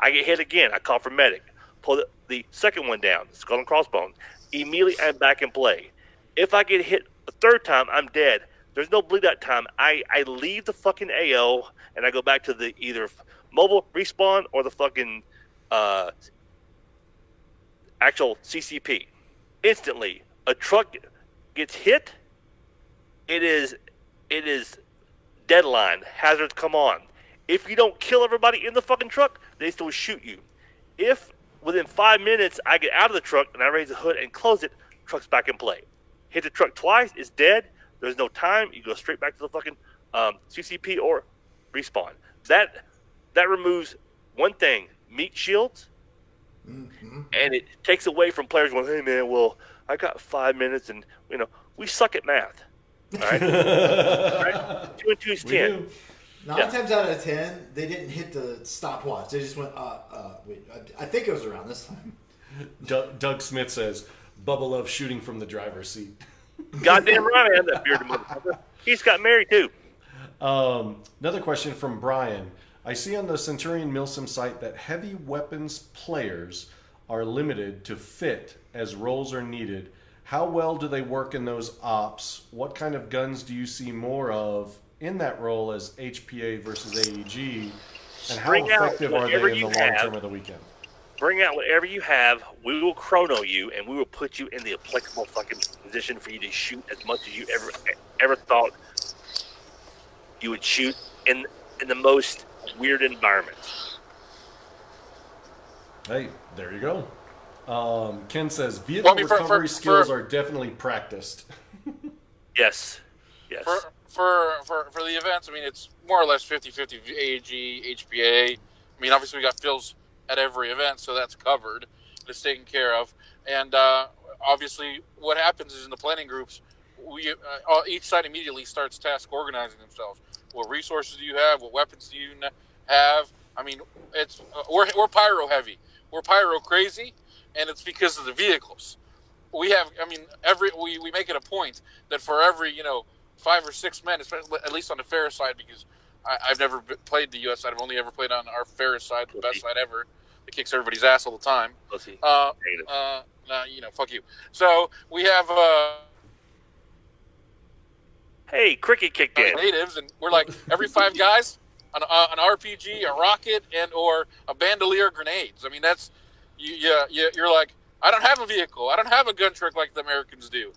I get hit again. I call for medic. Pull the second one down, skull and crossbones. Immediately, I'm back in play. If I get hit a third time, I'm dead. There's no bleed out time. I leave the fucking AO, and I go back to the either mobile respawn or the fucking actual CCP. Instantly, a truck gets hit. It is deadline. Hazards come on. If you don't kill everybody in the fucking truck, they still shoot you. If within 5 minutes I get out of the truck and I raise the hood and close it, truck's back in play. Hit the truck twice, it's dead. There's no time. You go straight back to the fucking CCP or respawn. That removes one thing: meat shields, and it takes away from players going, "Hey man, well I got 5 minutes, and we suck at math." All right? 2 and 2 is 10. 9 times out of 10, they didn't hit the stopwatch. They just went, wait. I think it was around this time. Doug Smith says, Bubba loves shooting from the driver's seat. Goddamn right, man, that bearded motherfucker. He's got married too. Another question from Brian. I see on the Centurion Milsim site that heavy weapons players are limited to fit as roles are needed. How well do they work in those ops? What kind of guns do you see more of in that role as HPA versus AEG? And how effective are they in the long term of the weekend? Bring out whatever you have. We will chrono you, and we will put you in the applicable fucking position for you to shoot as much as you ever thought you would shoot in the most weird environments. Hey, there you go. Ken says vehicle recovery skills are definitely practiced. Yes. For the events, I mean, it's more or less 50-50 AEG, HPA. I mean, obviously we got fills at every event, so that's covered. It's taken care of. And obviously what happens is in the planning groups, each side immediately starts task organizing themselves. What resources do you have? What weapons do you have? I mean, we're pyro heavy. We're pyro crazy, and it's because of the vehicles. We have, I mean, we make it a point that for every 5 or 6 men, especially at least on the Ferris side, because I've never played the U.S. side. I've only ever played on our Ferris side, the best side ever. That kicks everybody's ass all the time. Fuck you. So we have Hey, cricket kicked in. natives, and we're like every 5 guys an RPG, a rocket, and or a bandolier of grenades. I mean, that's you're like, I don't have a vehicle, I don't have a gun trick like the Americans do,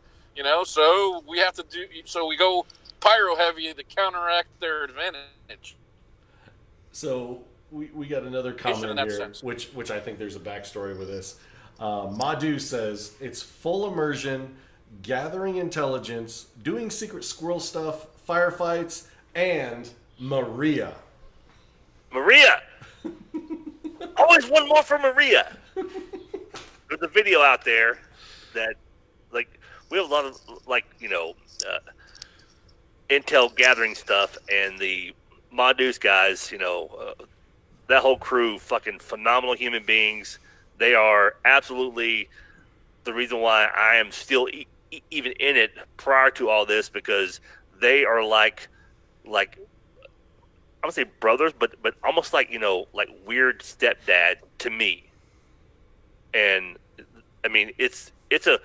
So we have to do. So we go pyro heavy to counteract their advantage. So we got another comment here, which I think there's a backstory with this. Madhu says it's full immersion, gathering intelligence, doing secret squirrel stuff, firefights, and Maria. Maria! Always one more for Maria. There's a video out there that, like, we have a lot of, intel gathering stuff, and the Madhu's guys, that whole crew, fucking phenomenal human beings. They are absolutely the reason why I am still even in it prior to all this, because they are like I would say brothers, but almost like weird stepdad to me. And I mean, it's a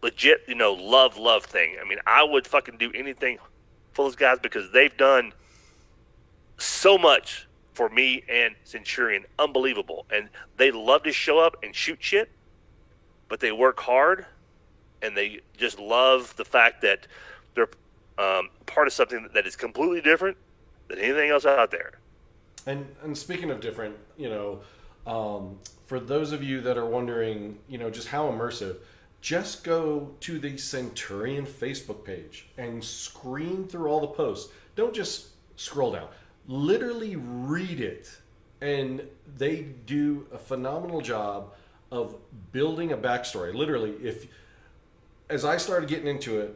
legit love thing. I mean, I would fucking do anything for those guys because they've done so much for me and Centurion. Unbelievable. And they love to show up and shoot shit, but they work hard, and they just love the fact that they're part of something that is completely different than anything else out there. And speaking of different, for those of you that are wondering, just how immersive, just go to the Centurion Facebook page and screen through all the posts. Don't just scroll down. Literally read it. And they do a phenomenal job of building a backstory. Literally, as I started getting into it,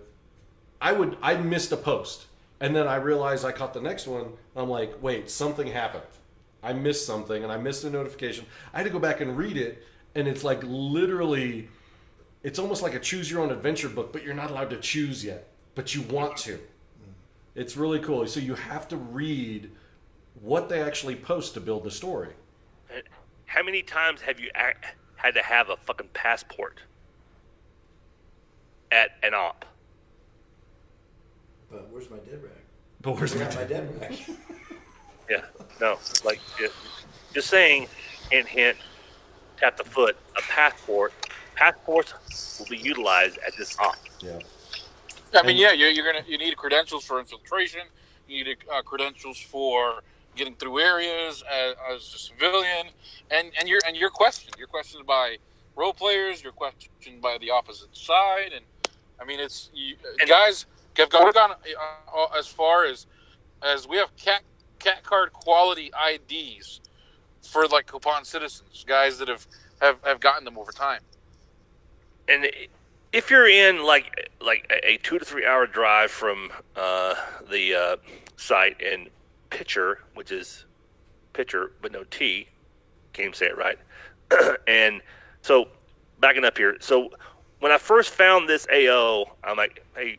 I missed a post. And then I realized I caught the next one. I'm like, wait, something happened. I missed something, and I missed a notification. I had to go back and read it, and it's like literally, it's almost like a choose your own adventure book, but you're not allowed to choose yet, but you want to. It's really cool. So you have to read what they actually post to build the story. How many times have you had to have a fucking passport at an op? But where's my dead rag? But where's my dead rag? Yeah, no, just saying, hint, tap the foot, passports will be utilized at this op. Yeah. I mean, you need credentials for infiltration. You need credentials for getting through areas as a civilian, and you're questioned. You're questioned by role players. You're questioned by the opposite side, and I mean, guys have gone as far as we have cat card quality IDs for like Coupon citizens, guys that have gotten them over time. And if you're in like a 2 to 3 hour drive from the site in Pitcher, which is Pitcher but no T, can't even say it right. And so backing up here, so when I first found this AO, I'm like, hey,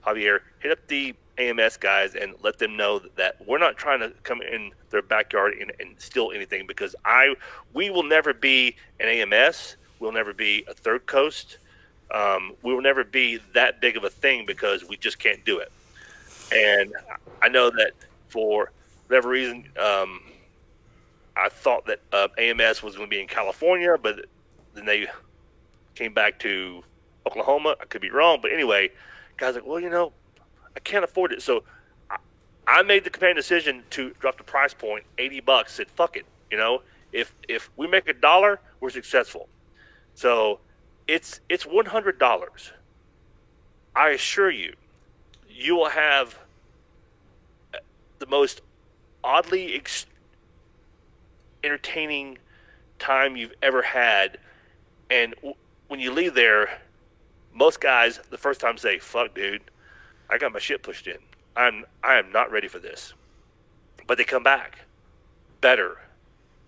Javier, hit up the AMS guys and let them know that we're not trying to come in their backyard and steal anything, because we will never be an AMS. We'll never be a Third Coast. We will never be that big of a thing because we just can't do it. And I know that for whatever reason, I thought that AMS was going to be in California, but then they came back to Oklahoma. I could be wrong, but anyway, guys like, well, I can't afford it. So I made the companion decision to drop the price point, $80. Said, fuck it. If we make $1, we're successful. So it's $100. I assure you, you will have the most oddly entertaining time you've ever had. And when you leave there, most guys the first time say, fuck, dude, I got my shit pushed in. I am not ready for this. But they come back better.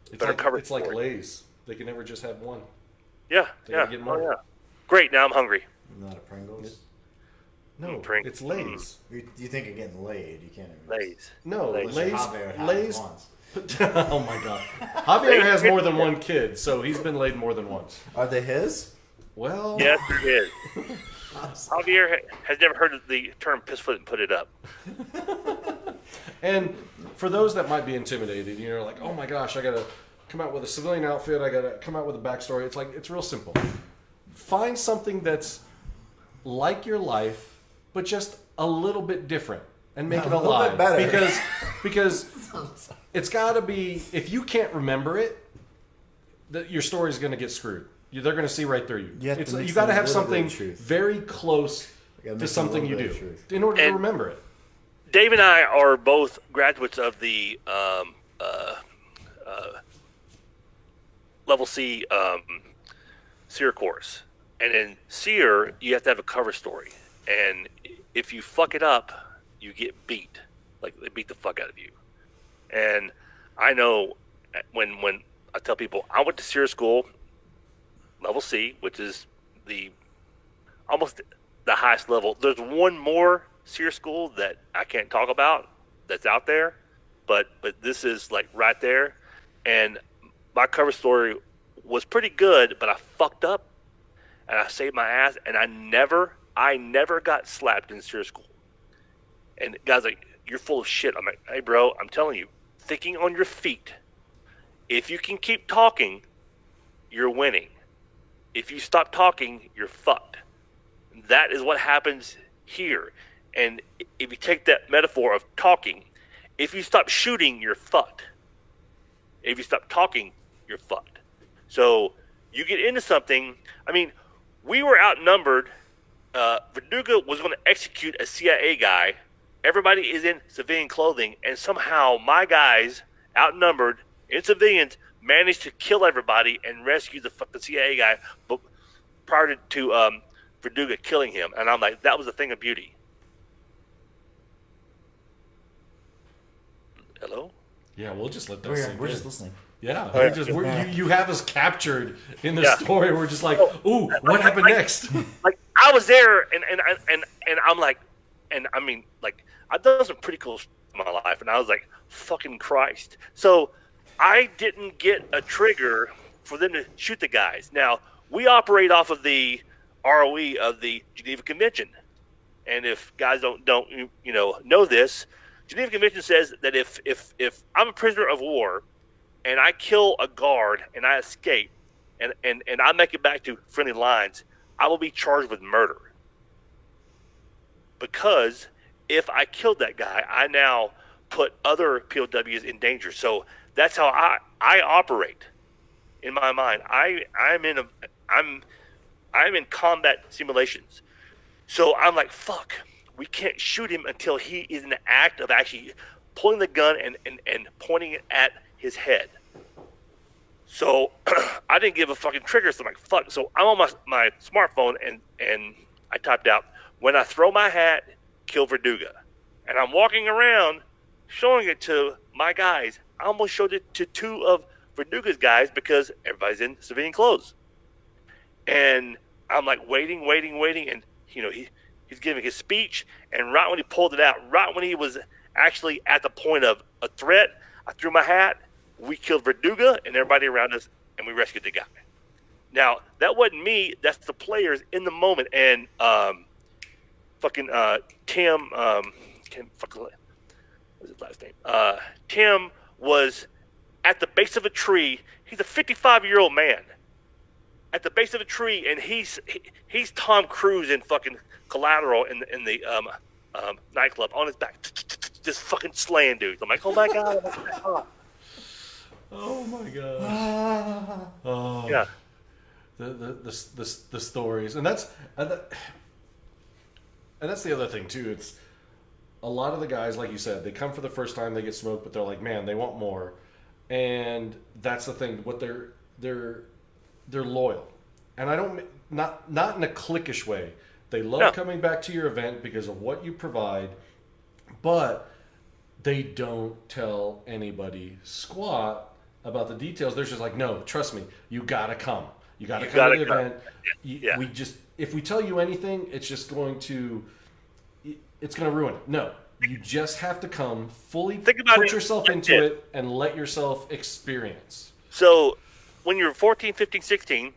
It's Better like cover it's like story. Lay's. They can never just have one. Yeah, They yeah. gotta get more. Oh, yeah. Great. Now I'm hungry. Not a Pringles. No, Pring- it's Lay's. You think of getting laid? You can't even. Lay's. No, Lay's. Lay's. Javier would have Lay's. once. Oh my God. Javier has more than one kid, so he's been laid more than once. Are they his? Well, Yes, it is. Javier has never heard of the term piss foot and put it up. and for those that might be intimidated, you're like, oh my gosh, I gotta come out with a civilian outfit. I gotta come out with a backstory. It's like, it's real simple. Find something that's like your life, but just a little bit different, and make it A little alive. bit better. Because it's got to be. If you can't remember it, your story's going to get screwed. They're going to see right through you. You have to mix You got to in a have little bit something of truth. very close You gotta to mix in a something you little do bit of truth. in order to And- remember it. Dave and I are both graduates of the level C SEER course. And in SEER, you have to have a cover story. And if you fuck it up, you get beat. Like, they beat the fuck out of you. And I know when I tell people, I went to SEER school, level C, which is almost the highest level. There's one more SEER school that I can't talk about that's out there, but this is like right there. And my cover story was pretty good, but I fucked up and I saved my ass, and I never got slapped in SEER school. And the guy's like, you're full of shit. I'm like, hey bro, I'm telling you, thinking on your feet. If you can keep talking, you're winning. If you stop talking, you're fucked. That is what happens here. And if you take that metaphor of talking, if you stop shooting, you're fucked. If you stop talking, you're fucked. So you get into something. I mean, we were outnumbered. Verdugo was going to execute a CIA guy. Everybody is in civilian clothing, and somehow my guys, outnumbered in civilians, managed to kill everybody and rescue the fucking CIA guy prior to Verdugo killing him. And I'm like, that was a thing of beauty. Hello? Yeah, we'll just let that We're sink in. just listening. Yeah, yeah. you have us captured in the Yeah. story. We're just like, ooh, what happened next? Like, I was there, and I'm like, and I mean, like, I've done some pretty cool stuff in my life, and I was like, fucking Christ. So I didn't get a trigger for them to shoot the guys. Now, we operate off of the ROE of the Geneva Convention. And if guys don't know this, Geneva Convention says that if I'm a prisoner of war and I kill a guard and I escape and I make it back to friendly lines, I will be charged with murder. Because if I killed that guy, I now put other POWs in danger. So that's how I operate in my mind. I'm in combat simulations. So I'm like, fuck, we can't shoot him until he is in the act of actually pulling the gun and pointing it at his head. So I didn't give a fucking trigger, so I'm like, fuck. So I'm on my smartphone and I typed out, when I throw my hat, kill Verdugo. And I'm walking around showing it to my guys. I almost showed it to two of Verdugo's guys because everybody's in civilian clothes. And I'm like waiting, and he's giving his speech, and right when he pulled it out, right when he was actually at the point of a threat, I threw my hat, we killed Verdugo and everybody around us, and we rescued the guy. Now, that wasn't me, that's the players in the moment, and Tim, what's his last name? Tim was at the base of a tree. He's a 55-year-old man at the base of a tree, and he's Tom Cruise in fucking Collateral in the nightclub on his back, just fucking slaying dudes. I'm like, oh my god. Oh my gosh. Oh. Yeah. The stories, and that's the other thing too. It's a lot of the guys, like you said, they come for the first time, they get smoked, but they're like, man, they want more, and that's the thing. What they're loyal, and I don't not in a cliquish way. They love coming back to your event because of what you provide, but they don't tell anybody squat about the details. They're just like, no, trust me, you gotta come. You gotta come to the event. Yeah. If we tell you anything, it's going to ruin it. No, you just have to come, fully put yourself into it, and let yourself experience. So when you're 14, 15, 16,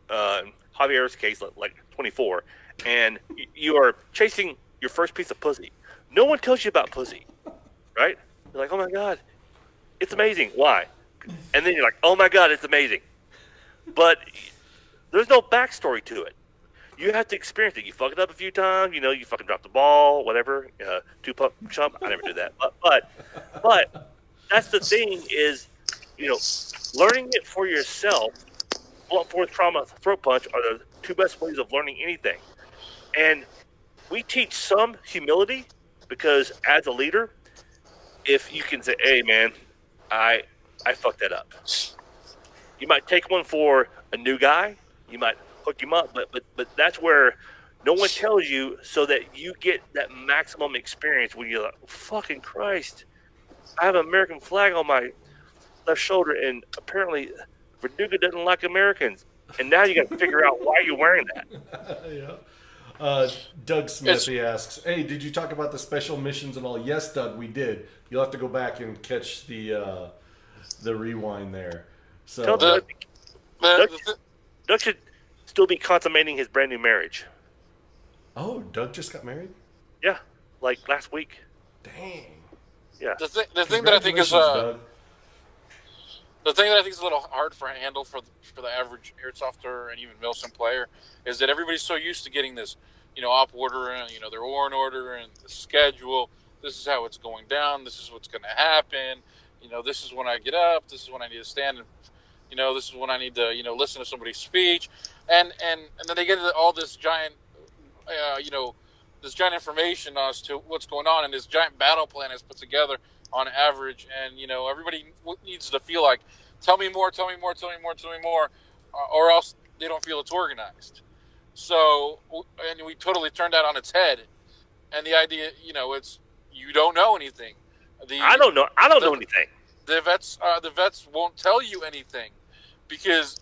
Javier's case, like 24, and you are chasing your first piece of pussy, no one tells you about pussy, right? You're like, oh my God, it's amazing. Why? And then you're like, oh my God, it's amazing. But there's no backstory to it. You have to experience it. You fuck it up a few times, you fucking drop the ball, whatever, two-pump chump. I never did that. But that's the thing is, learning it for yourself, blunt force trauma, throat punch are the two best ways of learning anything. And we teach some humility because as a leader, if you can say, hey man, I fucked that up. You might take one for a new guy. You might hook him up, but that's where no one tells you so that you get that maximum experience when you're like, fucking Christ, I have an American flag on my left shoulder, and apparently Verduga doesn't like Americans. And now you got to figure out why you're wearing that. Yeah. Doug Smith, he asks, hey, did you talk about the special missions and all? Yes, Doug, we did. You'll have to go back and catch the rewind there. So Doug should still be consummating his brand new marriage. Oh, Doug just got married? Yeah, like last week. Dang. Yeah. The thing that I think is Doug. the thing that I think is a little hard for handle for the average airsofter and even Milsim player is that everybody's so used to getting this, op order and their warrant order and the schedule. This is how it's going down. This is what's going to happen. This is when I get up. This is when I need to stand and this is when I need to, listen to somebody's speech, and then they get all this giant, this giant information as to what's going on, and this giant battle plan is put together on average, and everybody needs to feel like, tell me more, or else they don't feel it's organized. So, and we totally turned that on its head, and the idea, it's you don't know anything. I don't know anything. The vets won't tell you anything. Because,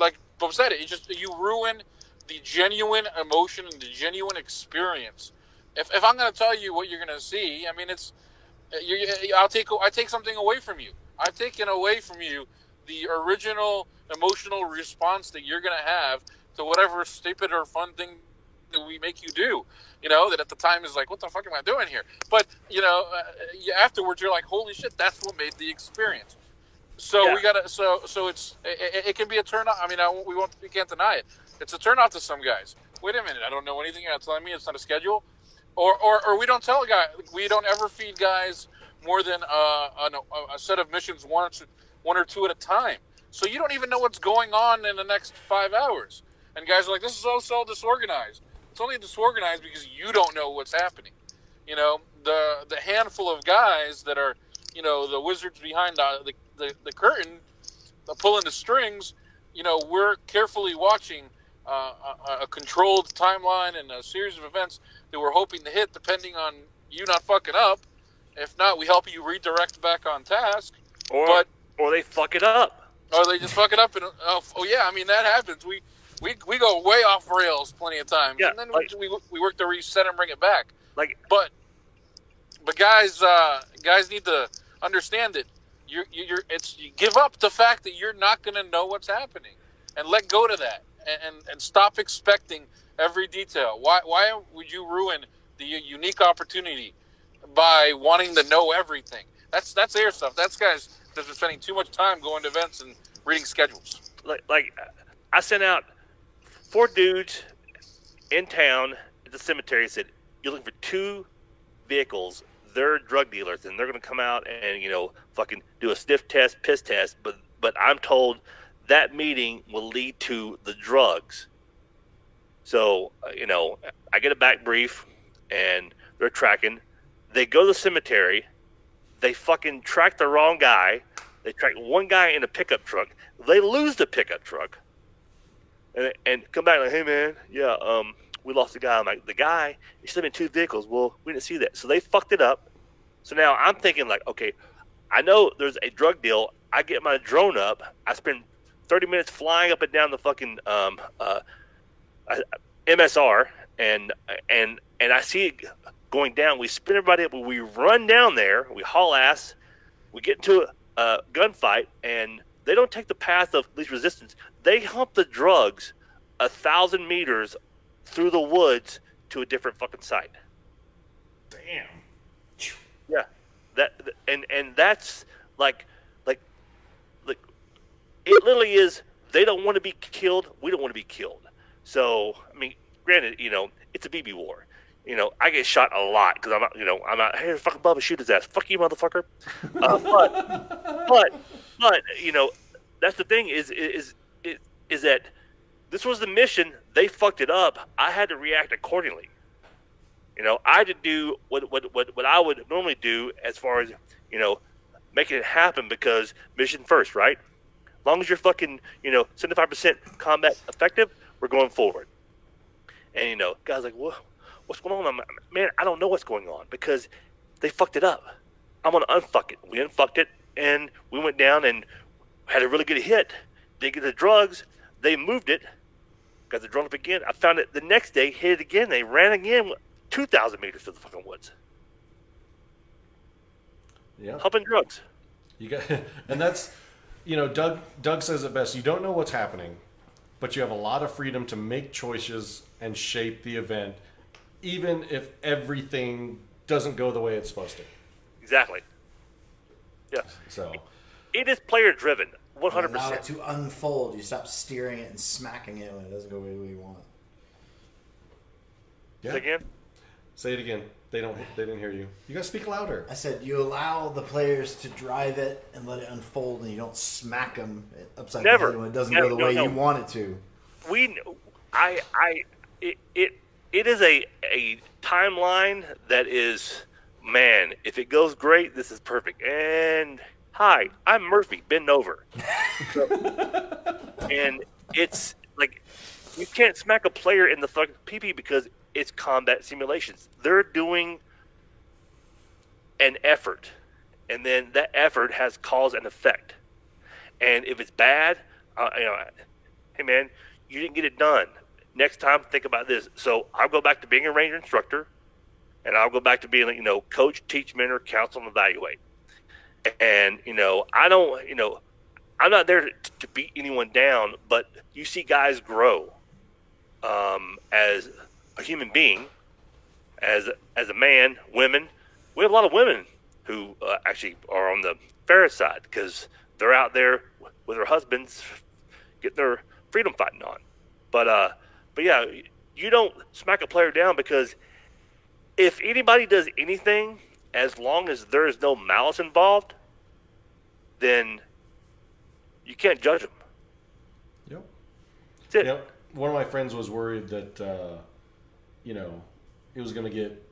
like Bob said, you ruin the genuine emotion and the genuine experience. If I'm going to tell you what you're going to see, I mean, I take something away from you. I've taken away from you the original emotional response that you're going to have to whatever stupid or fun thing that we make you do. That at the time is like, what the fuck am I doing here? But afterwards you're like, holy shit, that's what made the experience. So yeah. We gotta. So it can be a turn off. I mean, we can't deny it. It's a turn off to some guys. Wait a minute, I don't know anything. You're not telling me it's not a schedule, or we don't tell guys. We don't ever feed guys more than a set of missions one or two at a time. So you don't even know what's going on in the next 5 hours. And guys are like, this is all so disorganized. It's only disorganized because you don't know what's happening. The handful of guys that are the wizards behind the curtain, pulling the strings, we're carefully watching a controlled timeline and a series of events that we're hoping to hit depending on you not fucking up. If not, we help you redirect back on task. Or they fuck it up. Or they just fuck it up. And oh yeah, I mean, that happens. We go way off rails plenty of times. Yeah, and then we work to reset and bring it back. But guys need to understand that you give up the fact that you're not going to know what's happening, and let go to that, and stop expecting every detail. Why would you ruin the unique opportunity by wanting to know everything? That's airsoft. That's guys that's been spending too much time going to events and reading schedules. Like I sent out 4 dudes in town at the cemetery and said, you're looking for 2 vehicles. They're drug dealers, and they're going to come out and, fucking do a sniff test, piss test. But I'm told that meeting will lead to the drugs. So, I get a back brief, and they're tracking. They go to the cemetery. They fucking track the wrong guy. They track one guy in a pickup truck. They lose the pickup truck. And come back like, hey, man, yeah, we lost a guy. I'm like, the guy, he still in 2 vehicles. Well, we didn't see that. So they fucked it up. So now I'm thinking like, okay, I know there's a drug deal. I get my drone up. I spend 30 minutes flying up and down the fucking MSR, and I see it going down. We spin everybody up. We run down there. We haul ass. We get into a gunfight, and they don't take the path of least resistance. They hump the drugs 1,000 meters through the woods to a different fucking site. Damn. Yeah, and that's like it literally is. They don't want to be killed. We don't want to be killed. So I mean, granted, it's a BB war. I get shot a lot because I'm not. Hey, fucking Bubba, shoot his ass. Fuck you, motherfucker. But that's the thing is that this was the mission. They fucked it up. I had to react accordingly. I had to do what I would normally do as far as making it happen, because mission first, right? As long as you're fucking 75% combat effective, we're going forward. And guys like, what's going on? I'm like, man, I don't know what's going on because they fucked it up. I'm gonna unfuck it. We unfucked it, and we went down and had a really good hit. They get the drugs. They moved it. Got the drone up again. I found it the next day. Hit it again. They ran again 2,000 meters to the fucking woods. Yeah. Humping drugs. You got, and that's, Doug says it best. You don't know what's happening, but you have a lot of freedom to make choices and shape the event, even if everything doesn't go the way it's supposed to. Exactly. Yeah. So it is player driven, 100%. Allow it to unfold. You stop steering it and smacking it when it doesn't go the way you want. Yeah. Say again? Say it again. They didn't hear you. You gotta speak louder. I said you allow the players to drive it and let it unfold, and you don't smack them upside the head when it doesn't go the way you want it to. It is a timeline that is, man, if it goes great, this is perfect. And hi, I'm Murphy, bend over. And it's like, you can't smack a player in the fucking pee-pee because it's combat simulations. They're doing an effort, and then that effort has cause and effect. And if it's bad, hey man, you didn't get it done. Next time, think about this. So I'll go back to being a ranger instructor, and I'll go back to being, coach, teach, mentor, counsel, and evaluate. And I'm not there to beat anyone down, but you see guys grow as a human being, as a man, women. We have a lot of women who actually are on the Ferris side because they're out there with their husbands getting their freedom fighting on. But yeah, you don't smack a player down, because if anybody does anything, as long as there is no malice involved, then you can't judge them. Yep. That's it. Yep. One of my friends was worried that it was going to get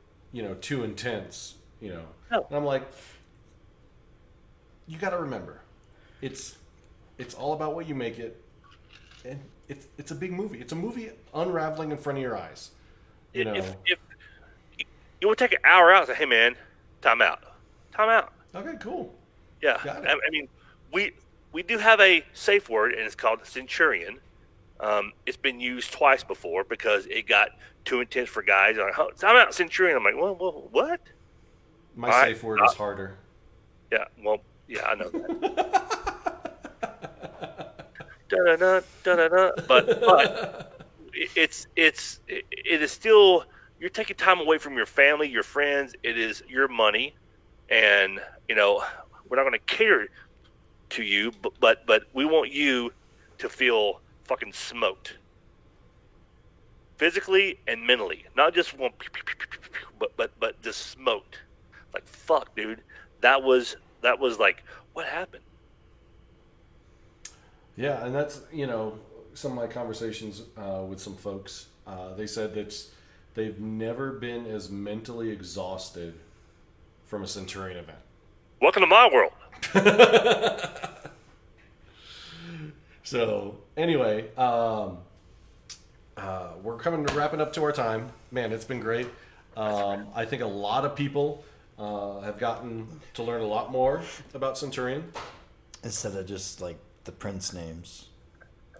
too intense. No. And I'm like, you got to remember, it's all about what you make it, and it's a big movie. It's a movie unraveling in front of your eyes. If you would take an hour out and say, hey man, time out. Okay, cool. Yeah. Got it. I mean, we do have a safe word, and it's called Centurion. It's been used twice before because it got too intense for guys. Like, oh, time out, Centurion. I'm like, well, what? My safe word is harder. Yeah, well, yeah, I know that. Da-da-da. But it is still, you're taking time away from your family, your friends. It is your money, and we're not going to cater to you, but we want you to feel fucking smoked, physically and mentally, not just one, but just smoked. Like, fuck, dude, that was like, what happened? Yeah, and that's some of my conversations with some folks. They said that they've never been as mentally exhausted from a Centurion event. Welcome to my world. So anyway, we're wrapping up to our time. Man, it's been great. I think a lot of people have gotten to learn a lot more about Centurion. Instead of just like the prince names.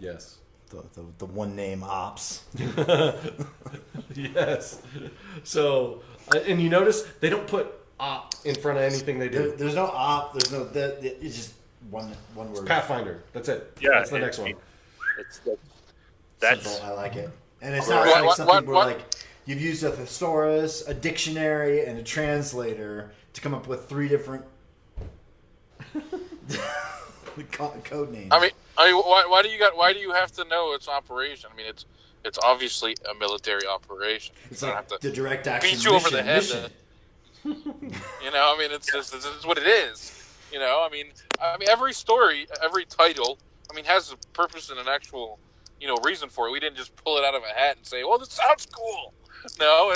Yes. The one name ops. Yes. So, and you notice they don't put op in front of anything they do. There's no op. There's no. It's just one word. Pathfinder. That's it. Yeah, That's the next one. That's Simple. I like it. And it's not like something where like you've used a thesaurus, a dictionary, and a translator to come up with 3 different code names. I mean, why do you have to know its operation? I mean, it's obviously a military operation. It's like the direct action beat you over the head. mission. You know, I mean, it's what it is. You know, I mean, every story, every title, I mean, has a purpose and an actual, reason for it. We didn't just pull it out of a hat and say, "Well, this sounds cool." No,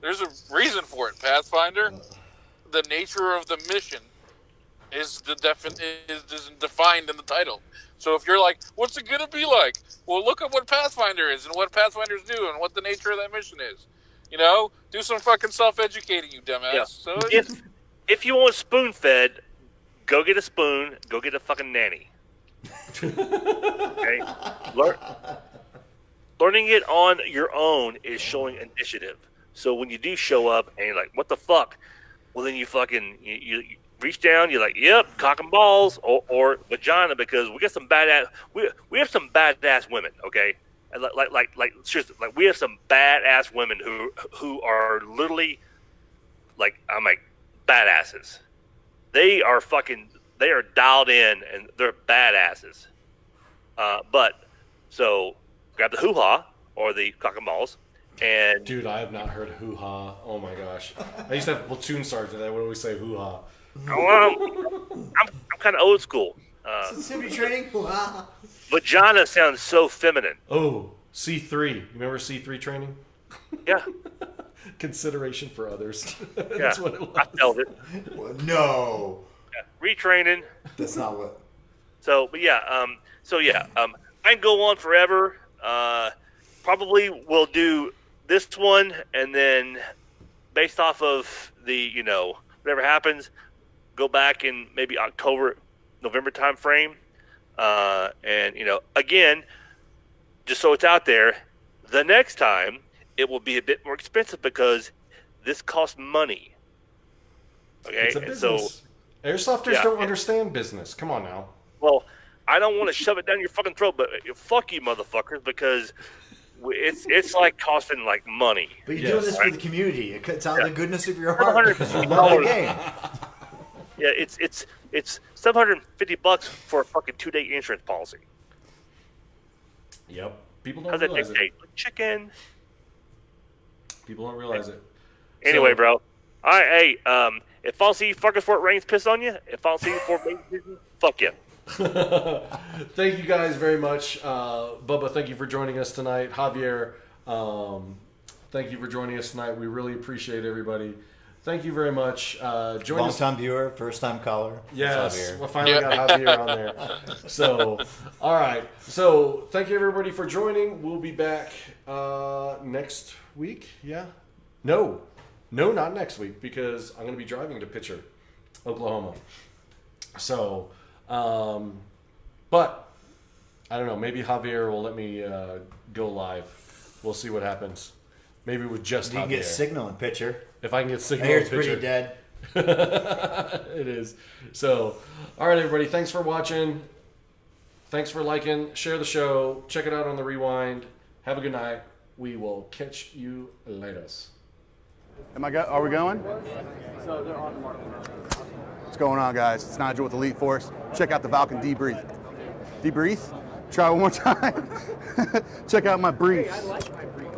there's a reason for it. Pathfinder, the nature of the mission is defined in the title. So if you're like, "What's it gonna be like?" Well, look at what Pathfinder is and what Pathfinders do and what the nature of that mission is. Do some fucking self-educating, you dumbass. Yeah. So if you want spoon-fed, go get a spoon. Go get a fucking nanny. Okay. Learning it on your own is showing initiative. So when you do show up and you're like, "What the fuck?" Well, then you fucking you reach down. You're like, "Yep, cock and balls or vagina," because we got some badass. We have some badass women. Okay. And like seriously, like we have some badass women who are literally I'm like badasses. They are dialed in and they're badasses. So grab the hoo-ha or the cock and balls and Dude, I have not heard hoo-ha. Oh my gosh. I used to have platoon sergeant that would always say hoo-ha. I'm kind of old school. Sensitivity training. Vagina sounds so feminine. Oh, C3. You remember C3 training? Yeah. Consideration for others. Yeah. That's what it was. I felt it. No. Yeah. Retraining. That's not what. So I can go on forever. Probably we'll do this one, and then based off of the whatever happens, go back in maybe October, November time frame, and again, just so it's out there, the next time it will be a bit more expensive because this costs money. Okay, It's a business. Airsofters don't understand business. Come on now. Well, I don't want to shove it down your fucking throat, but fuck you, motherfuckers, because it's like costing like money. But you're doing this for the community. It's out of the goodness of your heart. $750. You love the game. Yeah, it's $750 for a fucking 2-day insurance policy. Yep. People How's don't that realize it. dictate? Chicken. People don't realize it. Anyway, So- bro. All right, hey, if I don't see you fuckers Fort Rains piss on you, if I don't see you Fort Rains piss on you, fuck you. Thank you guys very much. Bubba, thank you for joining us tonight. Javier, thank you for joining us tonight. We really appreciate everybody. Thank you very much. Join us. Long-time viewer, first-time caller. Yes, Javier. we finally got Javier on there. So, all right. So, thank you everybody for joining. We'll be back next week. Yeah? No, not next week because I'm going to be driving to Pitcher, Oklahoma. So, but I don't know. Maybe Javier will let me go live. We'll see what happens. Maybe with just You Javier. can get signal in pitcher. If I can get I signal hear in it's Pitcher. pretty dead. It is. So, all right, everybody. Thanks for watching. Thanks for liking. Share the show. Check it out on the rewind. Have a good night. We will catch you later. Are we going? What's going on, guys? It's Nigel with Elite Force. Check out the Valken Debrief. Debrief? Try one more time. Check out my briefs. I like my briefs.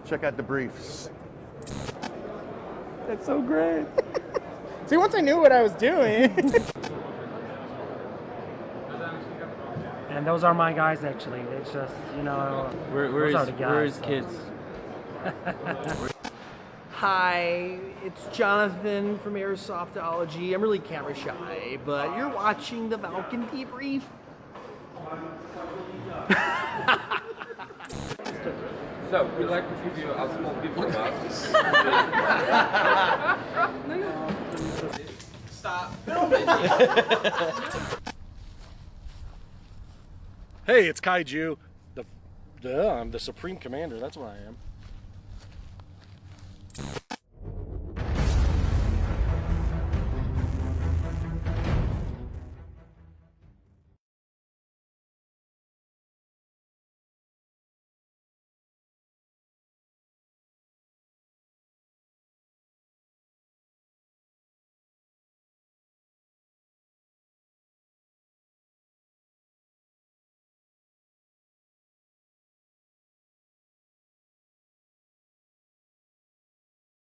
Check out the briefs. That's so great. See, once I knew what I was doing. And those are my guys, actually. It's just, Where is kids? Hi, it's Jonathan from Airsoftology. I'm really camera shy, but you're watching the Valken Debrief. So, we like to give you a small gift from us. Hey, it's Kaiju. I'm the Supreme Commander. That's what I am.